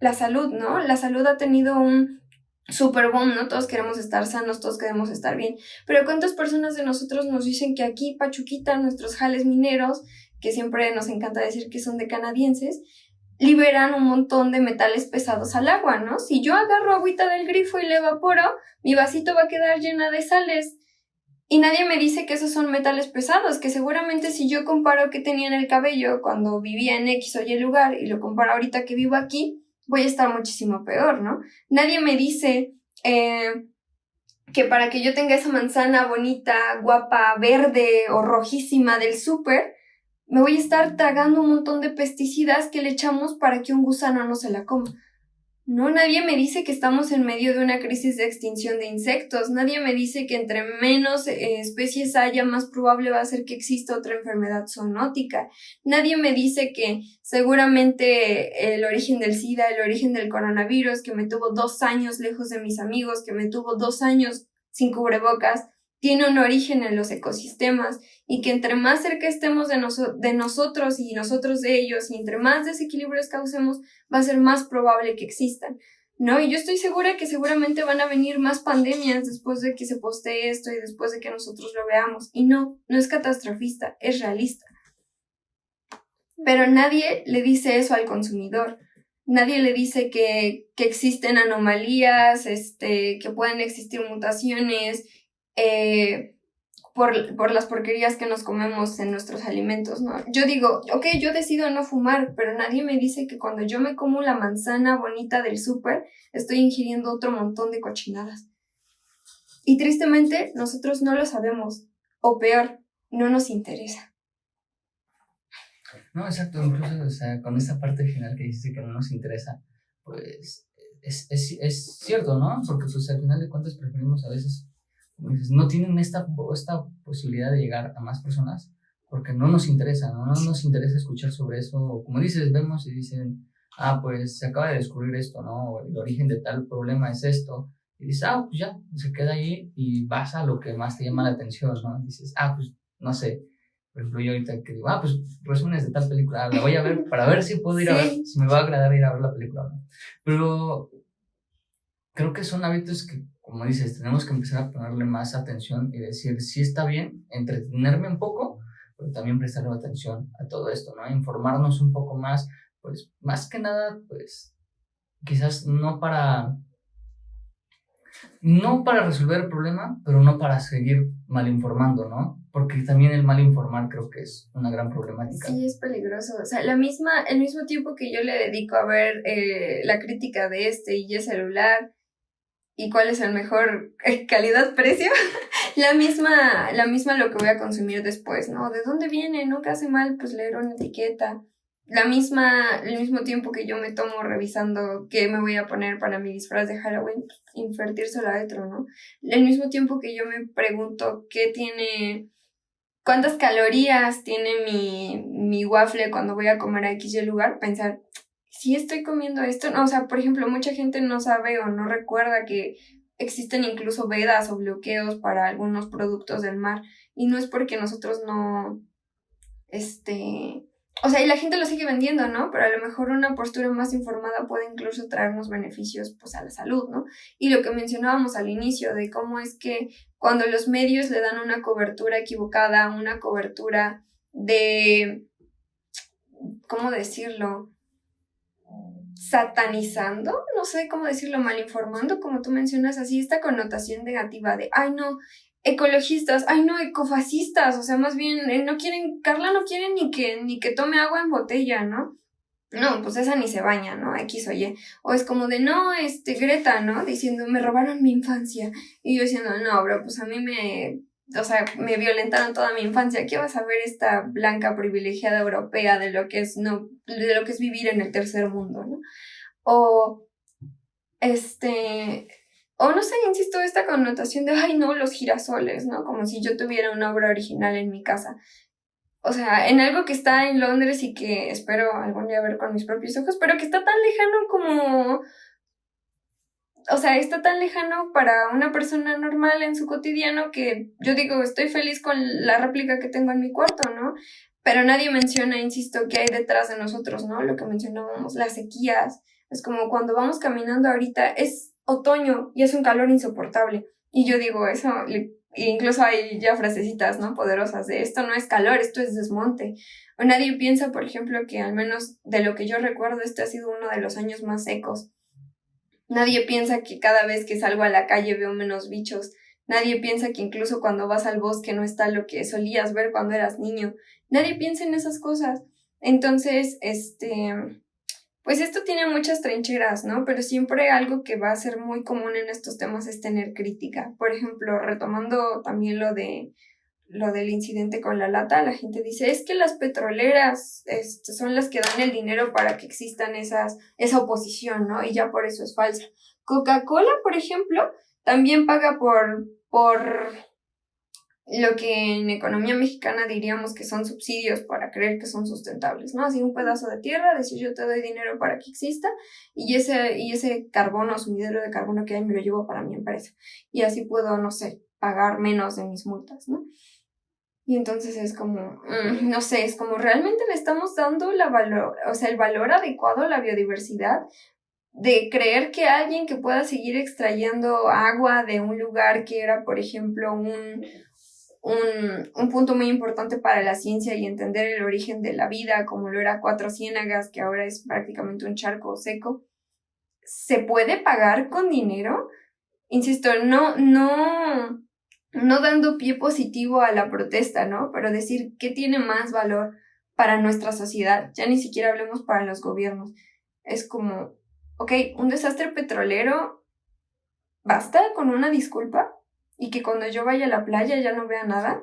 ¿no? La salud ha tenido un super boom, ¿no? Todos queremos estar sanos, todos queremos estar bien. Pero ¿cuántas personas de nosotros nos dicen que aquí, Pachuquita, nuestros jales mineros, que siempre nos encanta decir que son de canadienses, liberan un montón de metales pesados al agua, ¿no? Si yo agarro agüita del grifo y le evaporo, mi vasito va a quedar llena de sales. Y nadie me dice que esos son metales pesados, que seguramente si yo comparo qué tenía en el cabello cuando vivía en X o Y lugar y lo comparo ahorita que vivo aquí, voy a estar muchísimo peor, ¿no? Nadie me dice que para que yo tenga esa manzana bonita, guapa, verde o rojísima del súper, me voy a estar tragando un montón de pesticidas que le echamos para que un gusano no se la coma. No, nadie me dice que estamos en medio de una crisis de extinción de insectos. Nadie me dice que entre menos especies haya, más probable va a ser que exista otra enfermedad zoonótica. Nadie me dice que seguramente el origen del SIDA, el origen del coronavirus, que me tuvo 2 años lejos de mis amigos, que me tuvo 2 años sin cubrebocas, tiene un origen en los ecosistemas y que entre más cerca estemos de nosotros y nosotros de ellos y entre más desequilibrios causemos, va a ser más probable que existan, ¿no? Y yo estoy segura que seguramente van a venir más pandemias después de que se postee esto y después de que nosotros lo veamos. Y no es catastrofista, es realista. Pero nadie le dice eso al consumidor. Nadie le dice que existen anomalías, que pueden existir mutaciones, por las porquerías que nos comemos en nuestros alimentos, ¿no? Yo digo, ok, yo decido no fumar, pero nadie me dice que cuando yo me como la manzana bonita del súper, estoy ingiriendo otro montón de cochinadas. Y tristemente, nosotros no lo sabemos, o peor, no nos interesa. No, exacto, incluso, o sea, con esta parte final que dice que no nos interesa, pues es cierto, ¿no? Porque pues al final de cuentas preferimos a veces como dices, no tienen esta posibilidad de llegar a más personas porque no nos interesa, ¿no? No nos interesa escuchar sobre eso. Como dices, vemos y dicen, pues se acaba de descubrir esto, ¿no? O el origen de tal problema es esto. Y dices, pues ya, se queda ahí y vas a lo que más te llama la atención, ¿no? Dices, pues no sé. Por ejemplo, yo ahorita que digo, pues resúmenes de tal película, la voy a ver para ver si puedo ir a ver, si me va a agradar ir a ver la película, ¿no? Pero creo que son hábitos que, como dices, tenemos que empezar a ponerle más atención y decir, sí está bien entretenerme un poco, pero también prestarle atención a todo esto, ¿no? Informarnos un poco más, pues, más que nada, pues, quizás no para resolver el problema, pero no para seguir malinformando, ¿no? Porque también el malinformar creo que es una gran problemática. Sí, es peligroso. O sea, el mismo tiempo que yo le dedico a ver la crítica de este y ese celular y cuál es el mejor calidad-precio, la misma lo que voy a consumir después, ¿no? ¿De dónde viene? Nunca hace mal, pues, leer una etiqueta. El mismo tiempo que yo me tomo revisando qué me voy a poner para mi disfraz de Halloween, pues, invertírselo adentro, ¿no? El mismo tiempo que yo me pregunto cuántas calorías tiene mi waffle cuando voy a comer a X y lugar, pensar, si estoy comiendo esto, no, o sea, por ejemplo, mucha gente no sabe o no recuerda que existen incluso vedas o bloqueos para algunos productos del mar, y no es porque nosotros no, o sea, y la gente lo sigue vendiendo, ¿no? Pero a lo mejor una postura más informada puede incluso traernos beneficios, pues, a la salud, ¿no? Y lo que mencionábamos al inicio de cómo es que cuando los medios le dan una cobertura equivocada, una cobertura de, ¿cómo decirlo? Satanizando, no sé cómo decirlo, malinformando, como tú mencionas, así esta connotación negativa de, no, ecologistas, no, ecofascistas, o sea, más bien Carla no quiere ni que tome agua en botella, ¿no? No, pues esa ni se baña, ¿no? X o Y. O es como de, no, Greta, ¿no? Diciendo, me robaron mi infancia. Y yo diciendo, no, bro, pues a mí me violentaron toda mi infancia. ¿Qué vas a ver esta blanca privilegiada europea de lo que es vivir en el tercer mundo, ¿no? O no sé, insisto, esta connotación de, no, los girasoles, ¿no? Como si yo tuviera una obra original en mi casa. O sea, en algo que está en Londres y que espero algún día ver con mis propios ojos, pero que está tan lejano como... O sea, está tan lejano para una persona normal en su cotidiano que yo digo, estoy feliz con la réplica que tengo en mi cuarto, ¿no? Pero nadie menciona, insisto, qué hay detrás de nosotros, ¿no? Lo que mencionábamos, las sequías. Es como cuando vamos caminando ahorita, es otoño y es un calor insoportable. Y yo digo, eso, incluso hay ya frasecitas, ¿no? Poderosas de esto no es calor, esto es desmonte. O nadie piensa, por ejemplo, que al menos de lo que yo recuerdo, este ha sido uno de los años más secos. Nadie piensa que cada vez que salgo a la calle veo menos bichos. Nadie piensa que incluso cuando vas al bosque no está lo que solías ver cuando eras niño. Nadie piensa en esas cosas. Entonces, pues esto tiene muchas trincheras, ¿no? Pero siempre algo que va a ser muy común en estos temas es tener crítica. Por ejemplo, retomando también lo del incidente con la lata, la gente dice, es que las petroleras son las que dan el dinero para que existan esa oposición, ¿no? Y ya por eso es falsa. Coca-Cola, por ejemplo, también paga por lo que en economía mexicana diríamos que son subsidios para creer que son sustentables, ¿no? Así un pedazo de tierra, decir yo te doy dinero para que exista y ese carbono, sumidero de carbono que hay me lo llevo para mi empresa. Y así puedo, no sé, pagar menos de mis multas, ¿no? Y entonces es como, no sé, es como realmente le estamos dando el valor adecuado a la biodiversidad, de creer que alguien que pueda seguir extrayendo agua de un lugar que era, por ejemplo, un punto muy importante para la ciencia y entender el origen de la vida, como lo era Cuatro Ciénagas, que ahora es prácticamente un charco seco, ¿se puede pagar con dinero? Insisto, no dando pie positivo a la protesta, ¿no? Pero decir qué tiene más valor para nuestra sociedad, ya ni siquiera hablemos para los gobiernos. Es como, ok, un desastre petrolero, ¿basta con una disculpa? Y que cuando yo vaya a la playa ya no vea nada,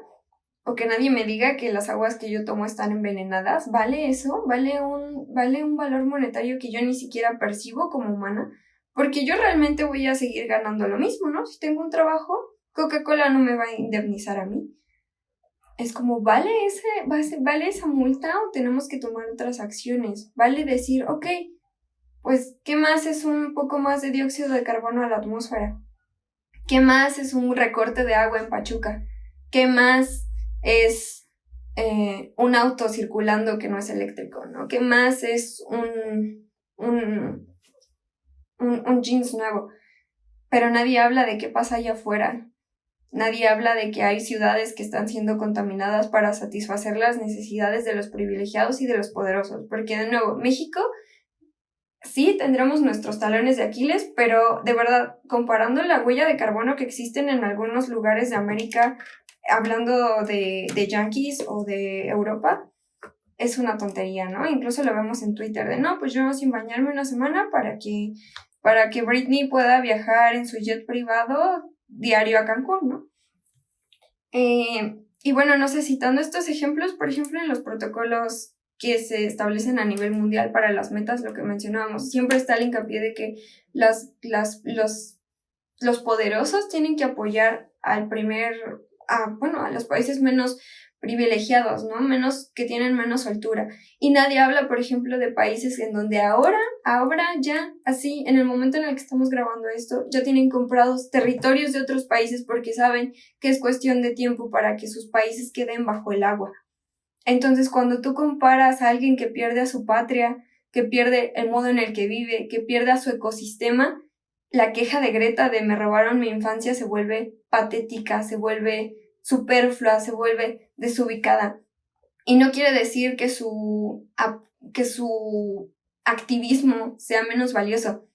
o que nadie me diga que las aguas que yo tomo están envenenadas, ¿vale eso? ¿Vale un valor monetario que yo ni siquiera percibo como humana? Porque yo realmente voy a seguir ganando lo mismo, ¿no? Si tengo un trabajo, Coca-Cola no me va a indemnizar a mí. Es como, ¿vale esa multa o tenemos que tomar otras acciones? ¿Vale decir, ok, pues, ¿qué más es un poco más de dióxido de carbono a la atmósfera? ¿Qué más es un recorte de agua en Pachuca? ¿Qué más es un auto circulando que no es eléctrico, ¿no? ¿Qué más es un jeans nuevo? Pero nadie habla de qué pasa allá afuera. Nadie habla de que hay ciudades que están siendo contaminadas para satisfacer las necesidades de los privilegiados y de los poderosos. Porque, de nuevo, México, sí, tendremos nuestros talones de Aquiles, pero de verdad, comparando la huella de carbono que existen en algunos lugares de América, hablando de yanquis o de Europa, es una tontería, ¿no? Incluso lo vemos en Twitter de, no, pues yo sin bañarme una semana para que Britney pueda viajar en su jet privado diario a Cancún, ¿no? Y bueno, no sé, citando estos ejemplos, por ejemplo, en los protocolos que se establecen a nivel mundial para las metas, lo que mencionábamos, siempre está el hincapié de que los poderosos tienen que apoyar a los países menos privilegiados, ¿no? Que tienen menos altura. Y nadie habla, por ejemplo, de países en donde ahora ya, así, en el momento en el que estamos grabando esto, ya tienen comprados territorios de otros países porque saben que es cuestión de tiempo para que sus países queden bajo el agua. Entonces, cuando tú comparas a alguien que pierde a su patria, que pierde el modo en el que vive, que pierde a su ecosistema, la queja de Greta de me robaron mi infancia se vuelve patética, se vuelve superflua, se vuelve desubicada. Y no quiere decir que su activismo sea menos valioso.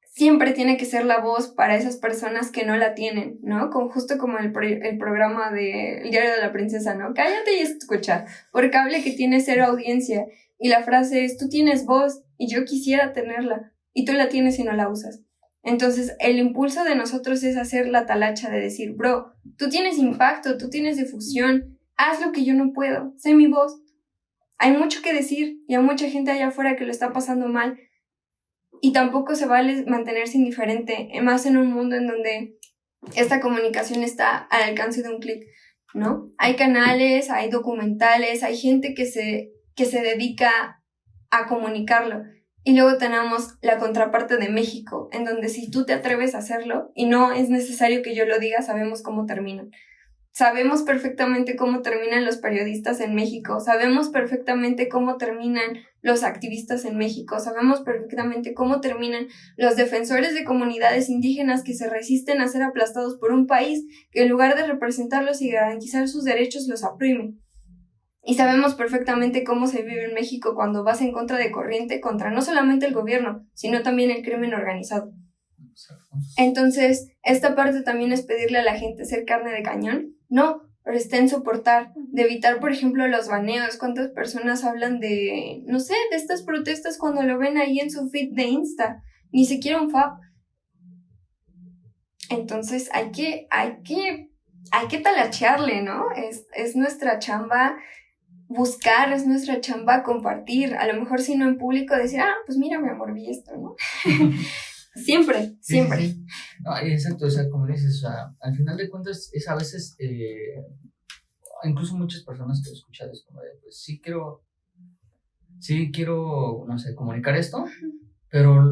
Siempre tiene que ser la voz para esas personas que no la tienen, ¿no? Justo como el programa de El Diario de la Princesa, ¿no? Cállate y escucha, por cable que tiene cero audiencia. Y la frase es, tú tienes voz y yo quisiera tenerla, y tú la tienes y no la usas. Entonces, el impulso de nosotros es hacer la talacha de decir, bro, tú tienes impacto, tú tienes difusión, haz lo que yo no puedo, sé mi voz. Hay mucho que decir y hay mucha gente allá afuera que lo está pasando mal y tampoco se vale mantenerse indiferente, más en un mundo en donde esta comunicación está al alcance de un clic, ¿no? Hay canales, hay documentales, hay gente que se dedica a comunicarlo. Y luego tenemos la contraparte de México, en donde si tú te atreves a hacerlo, y no es necesario que yo lo diga, sabemos cómo terminan. Sabemos perfectamente cómo terminan los periodistas en México, sabemos perfectamente cómo terminan los activistas en México, sabemos perfectamente cómo terminan los defensores de comunidades indígenas que se resisten a ser aplastados por un país que en lugar de representarlos y garantizar sus derechos los oprime. Y sabemos perfectamente cómo se vive en México cuando vas en contra de corriente contra no solamente el gobierno, sino también el crimen organizado. Entonces, esta parte también es pedirle a la gente ser carne de cañón. No, pero está en soportar, de evitar, por ejemplo, los baneos. ¿Cuántas personas hablan de, no sé, de estas protestas cuando lo ven ahí en su feed de Insta? Ni siquiera un fab. Entonces, hay que talachearle, ¿no? Es nuestra chamba buscar, es nuestra chamba compartir. A lo mejor si no en público decir, pues mira, mi amor, vi esto, ¿no? Siempre. Sí. No, exacto, o sea, como dices, o sea, al final de cuentas es a veces, incluso muchas personas que he escuchado es como de, pues sí quiero, no sé, comunicar esto, pero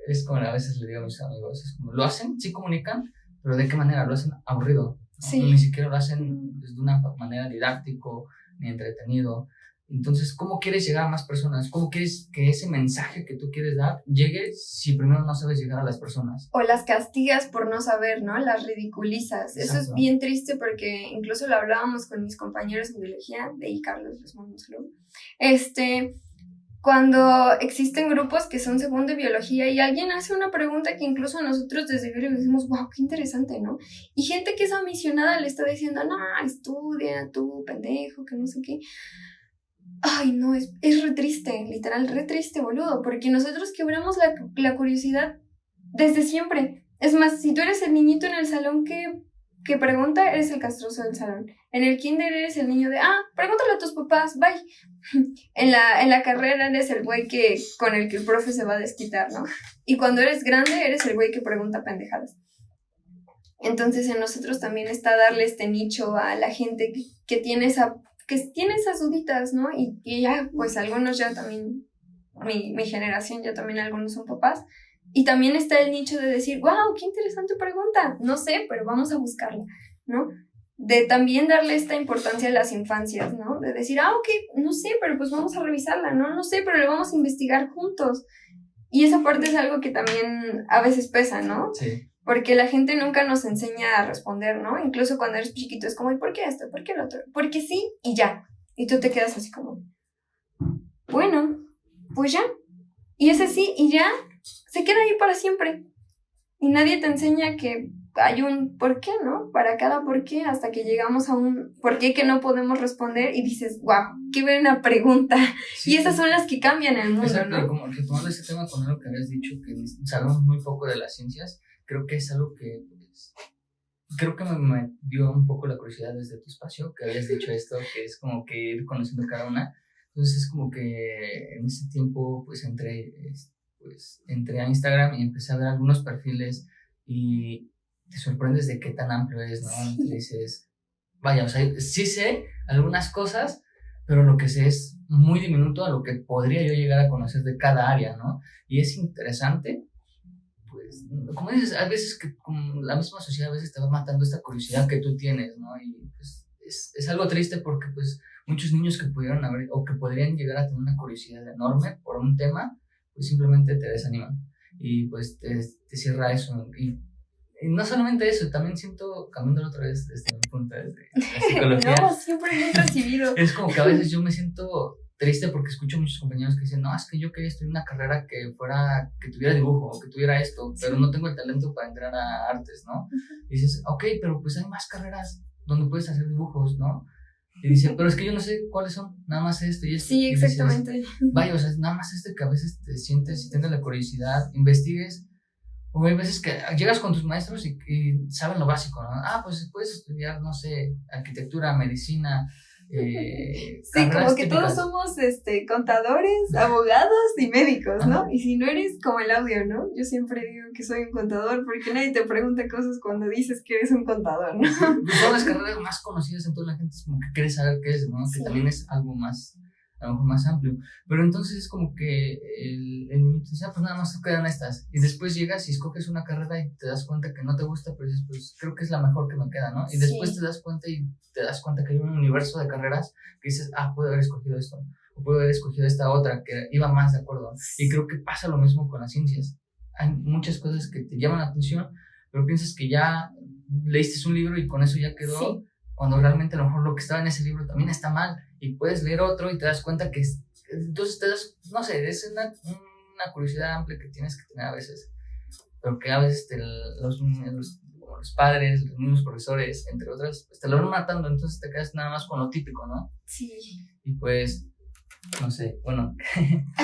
es como a veces le digo a mis amigos, es como, lo hacen, sí comunican, pero ¿de qué manera? Lo hacen aburrido, ¿no? Sí. Ni siquiera lo hacen de una manera didáctico ni entretenido. Entonces, ¿cómo quieres llegar a más personas? ¿Cómo quieres que ese mensaje que tú quieres dar llegue si primero no sabes llegar a las personas? O las castigas por no saber, ¿no? Las ridiculizas. Exacto. Eso es bien triste porque incluso lo hablábamos con mis compañeros en biología, de ahí Carlos, les mando un saludo. Cuando existen grupos que son según de biología y alguien hace una pregunta que incluso nosotros desde biología decimos, wow, qué interesante, ¿no? Y gente que es aficionada le está diciendo, no, estudia, tú, pendejo, que no sé qué. Ay, no, es re triste, literal, re triste, boludo, porque nosotros quebramos la curiosidad desde siempre. Es más, si tú eres el niñito en el salón que pregunta, eres el castroso del salón. En el kinder eres el niño de, pregúntale a tus papás, bye. En la carrera eres el güey con el que el profe se va a desquitar, ¿no? Y cuando eres grande, eres el güey que pregunta pendejadas. Entonces en nosotros también está darle este nicho a la gente que tiene esas duditas, ¿no? Y ya, pues algunos ya también, mi generación ya también algunos son papás. Y también está el nicho de decir, wow, qué interesante pregunta, no sé, pero vamos a buscarla, ¿no? De también darle esta importancia a las infancias, ¿no? De decir, ok, no sé, pero pues vamos a revisarla, ¿no? No sé, pero le vamos a investigar juntos. Y esa parte es algo que también a veces pesa, ¿no? Sí. Porque la gente nunca nos enseña a responder, ¿no? Incluso cuando eres chiquito es como, ¿y por qué esto? ¿Por qué el otro? Porque sí y ya. Y tú te quedas así como, bueno, pues ya. Y ese sí y ya se queda ahí para siempre. Y nadie te enseña que hay un por qué, ¿no? Para cada por qué, hasta que llegamos a un por qué que no podemos responder y dices, wow, qué buena pregunta. Sí. Y esas son las que cambian el mundo, Exacto, ¿no? como retomando ese tema con algo que habías dicho, que sabemos muy poco de las ciencias, creo que es algo que, pues, creo que me dio un poco la curiosidad desde tu espacio, que habías dicho esto, que es como que ir conociendo cada una. Entonces es como que en ese tiempo pues entré a Instagram y empecé a ver algunos perfiles y te sorprendes de qué tan amplio es, ¿no? Sí. Te dices, vaya, o sea, sí sé algunas cosas, pero lo que sé es muy diminuto a lo que podría yo llegar a conocer de cada área, ¿no? Y es interesante, pues, como dices, a veces que como la misma sociedad a veces te va matando esta curiosidad que tú tienes, ¿no? Y pues es algo triste porque pues muchos niños que pudieron haber o que podrían llegar a tener una curiosidad enorme por un tema, pues simplemente te desaniman y pues te cierra eso. Y no solamente eso, también siento, cambiando otra vez desde mi punto de la psicología. No, siempre bien recibido. Es como que a veces yo me siento triste porque escucho muchos compañeros que dicen, no, es que yo quería estudiar una carrera que tuviera dibujo, o que tuviera esto, pero no tengo el talento para entrar a artes, ¿no? Y dices, ok, pero pues hay más carreras donde puedes hacer dibujos, ¿no? Y dice, pero es que yo no sé cuáles son, nada más esto y esto. Sí, y dices, exactamente. vaya, o sea, nada más que a veces te sientes y tengas la curiosidad, investigues. O hay veces que llegas con tus maestros y saben lo básico, ¿no? Ah, pues puedes estudiar, no sé, arquitectura, medicina, sí, como que típicas. todos somos contadores, abogados y médicos, ¿no? Y si no eres como el audio, ¿no? Yo siempre digo que soy un contador porque nadie te pregunta cosas cuando dices que eres un contador, ¿no? Sí, son las carreras más conocidas en toda la gente, es como que quieres saber qué es, ¿no? Sí. Que también es algo más, a lo mejor más amplio. Pero entonces es como que el niño te dice, pues nada más te quedan estas. Y después llegas y escoges una carrera y te das cuenta que no te gusta, pero dices, pues creo que es la mejor que me queda, ¿no? Y después te das cuenta que hay un universo de carreras que dices, puedo haber escogido esto, o puedo haber escogido esta otra que iba más de acuerdo. Y creo que pasa lo mismo con las ciencias. Hay muchas cosas que te llaman la atención, pero piensas que ya leíste un libro y con eso ya quedó. Sí. Cuando realmente a lo mejor lo que estaba en ese libro también está mal y puedes leer otro y te das cuenta que entonces te das, no sé, es una curiosidad amplia que tienes que tener a veces, pero que a veces los padres, los mismos profesores, entre otras, pues te lo van matando, entonces te quedas nada más con lo típico, ¿no? Sí. Y pues, no sé, bueno.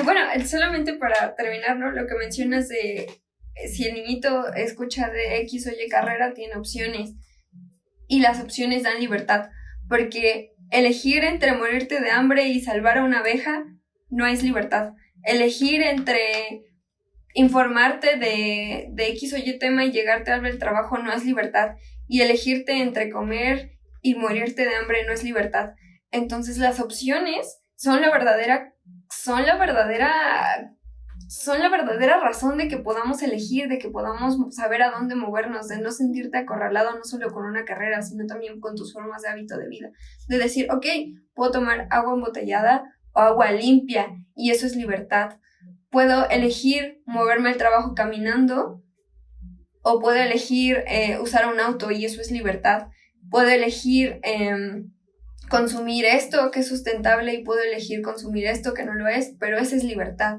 Bueno, solamente para terminar, ¿no? Lo que mencionas de si el niñito escucha de X o Y carrera, tiene opciones. Y las opciones dan libertad, porque elegir entre morirte de hambre y salvar a una abeja no es libertad. Elegir entre informarte de X o Y tema y llegarte al trabajo no es libertad. Y elegirte entre comer y morirte de hambre no es libertad. Entonces las opciones son la verdadera razón de que podamos elegir, de que podamos saber a dónde movernos, de no sentirte acorralado no solo con una carrera, sino también con tus formas de hábito de vida. De decir, ok, puedo tomar agua embotellada o agua limpia y eso es libertad. Puedo elegir moverme al trabajo caminando o puedo elegir usar un auto y eso es libertad. Puedo elegir consumir esto que es sustentable y puedo elegir consumir esto que no lo es, pero esa es libertad.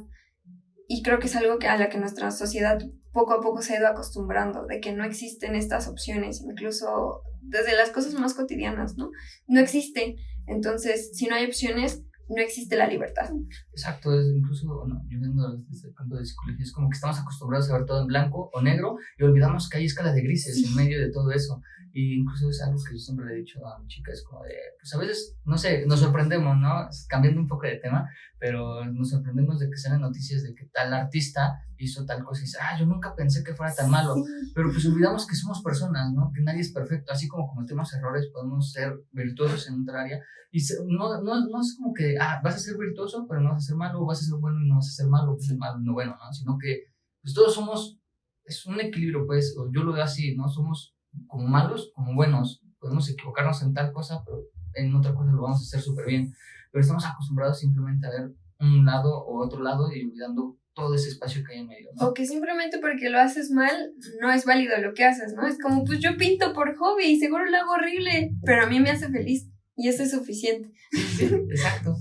Y creo que es algo a la que nuestra sociedad poco a poco se ha ido acostumbrando, de que no existen estas opciones, incluso desde las cosas más cotidianas, ¿no? No existen. Entonces, si no hay opciones, no existe la libertad. Exacto, es incluso, bueno, yo viendo desde el campo de psicología, es como que estamos acostumbrados a ver todo en blanco o negro y olvidamos que hay escala de grises en medio de todo eso. Y incluso es algo que yo siempre le he dicho a mi chica, es como de, pues a veces, no sé, nos sorprendemos, ¿no? Cambiando un poco de tema, pero nos sorprendemos de que salen noticias de que tal artista hizo tal cosa y dice, yo nunca pensé que fuera tan malo. Pero pues olvidamos que somos personas, ¿no? Que nadie es perfecto. Así como cometemos errores, podemos ser virtuosos en otra área. Y no es como que, vas a ser virtuoso, pero no vas a ser malo, o vas a ser bueno y no vas a ser malo, pues el malo y no bueno, ¿no? Sino que pues todos somos, es un equilibrio, pues, o yo lo veo así, ¿no? Somos como malos, como buenos. Podemos equivocarnos en tal cosa, pero en otra cosa lo vamos a hacer súper bien. Pero estamos acostumbrados simplemente a ver un lado o otro lado y olvidando todo ese espacio que hay en medio, ¿no? O que simplemente porque lo haces mal, no es válido lo que haces, ¿no? Es como, pues yo pinto por hobby y seguro lo hago horrible, pero a mí me hace feliz y eso es suficiente. Sí, exacto.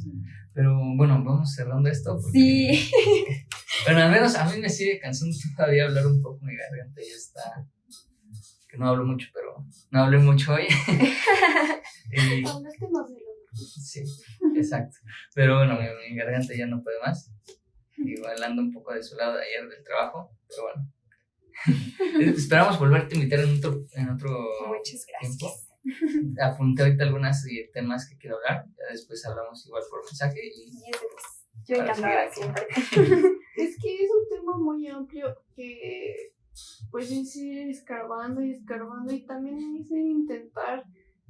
Pero bueno, vamos cerrando esto. Porque, sí. Bueno, al menos a mí me sigue cansando todavía hablar un poco, mi garganta ya está... Que no hablo mucho, pero no hablé mucho hoy. Hablaste más de lo... Sí, exacto. Pero bueno, mi garganta ya no puede más. Igual ando un poco desolado de ayer del trabajo, pero bueno. Esperamos volverte a invitar en otro Muchas gracias. tiempo. Apunté ahorita algunos temas que quiero hablar. Ya después hablamos igual por mensaje. Yo encantada siempre. Es que es un tema muy amplio que pues es ir escarbando y también es intentar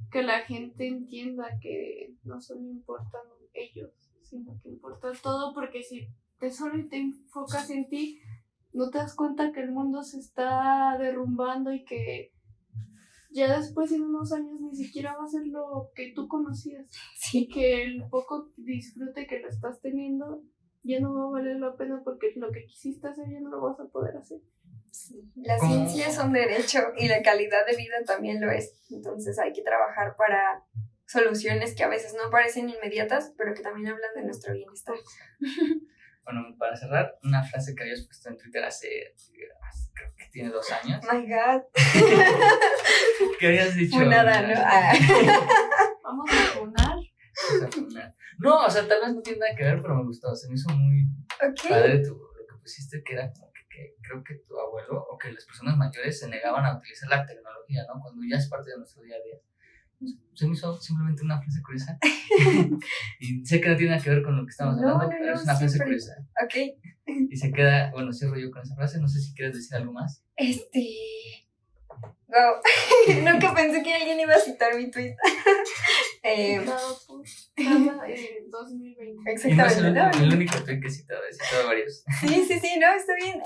que la gente entienda que no solo importan ellos, sino que importa todo, porque si te solo te enfocas en ti, no te das cuenta que el mundo se está derrumbando y que ya después en unos años ni siquiera va a ser lo que tú conocías. Sí. Y que el poco disfrute que lo estás teniendo ya no va a valer la pena porque lo que quisiste hacer ya no lo vas a poder hacer. Sí. La ciencia es un derecho y la calidad de vida también lo es. Entonces hay que trabajar para soluciones que a veces no parecen inmediatas, pero que también hablan de nuestro bienestar. Bueno, para cerrar, una frase que habías puesto en Twitter hace creo que tiene 2 años. My God. ¿Qué habías dicho? Nada, ¿no? Vamos a funar. No, o sea, tal vez no tiene nada que ver, pero me gustó. Se me hizo muy padre lo que pusiste, que era como que creo que tu abuelo o que las personas mayores se negaban a utilizar la tecnología, ¿no? Cuando ya es parte de nuestro día a día. Se me hizo simplemente una frase curiosa. Y sé que no tiene nada que ver con lo que estamos hablando, pero es una frase curiosa. Ok. Y se queda, bueno, cierro yo con esa frase. No sé si quieres decir algo más. Wow. Nunca pensé que alguien iba a citar mi tweet. Citado por Carla en 2020. Exactamente. Y no es el único tweet que he citado varios. Sí, no, está bien.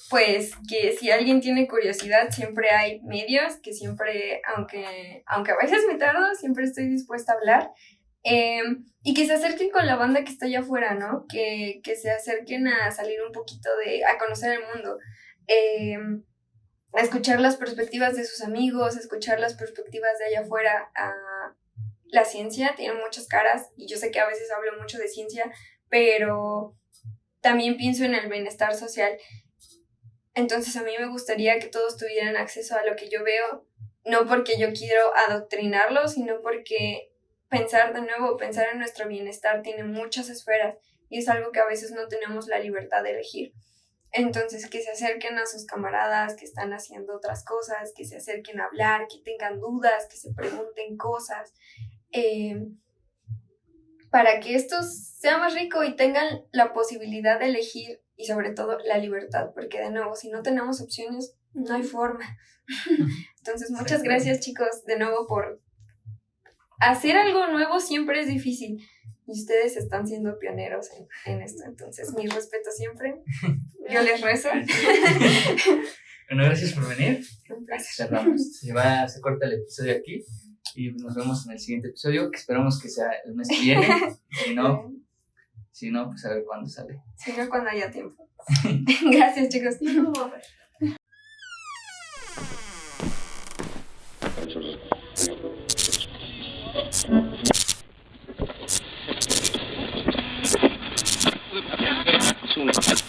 Pues que si alguien tiene curiosidad, siempre hay medios, que siempre, aunque a veces me tardo, siempre estoy dispuesta a hablar. Y que se acerquen con la banda que está allá afuera, ¿no? Que se acerquen a salir un poquito a conocer el mundo. A escuchar las perspectivas de sus amigos, a escuchar las perspectivas de allá afuera. La ciencia tiene muchas caras y yo sé que a veces hablo mucho de ciencia, pero también pienso en el bienestar social. Entonces a mí me gustaría que todos tuvieran acceso a lo que yo veo, no porque yo quiero adoctrinarlos, sino porque pensar en nuestro bienestar tiene muchas esferas y es algo que a veces no tenemos la libertad de elegir. Entonces que se acerquen a sus camaradas que están haciendo otras cosas, que se acerquen a hablar, que tengan dudas, que se pregunten cosas, para que esto sea más rico y tengan la posibilidad de elegir y sobre todo la libertad, porque de nuevo, si no tenemos opciones, no hay forma. Entonces, muchas gracias, chicos, de nuevo por hacer algo nuevo. Siempre es difícil y ustedes están siendo pioneros en esto, entonces mi respeto siempre. Yo les rezo. Bueno, gracias por venir. Un placer. Cerramos. Se corta el episodio aquí y nos vemos en el siguiente episodio, que esperamos que sea el mes que viene. Si no, pues a ver cuándo sale. Si no, cuando haya tiempo. Gracias, chicos. Tiempo va a haber. Soon.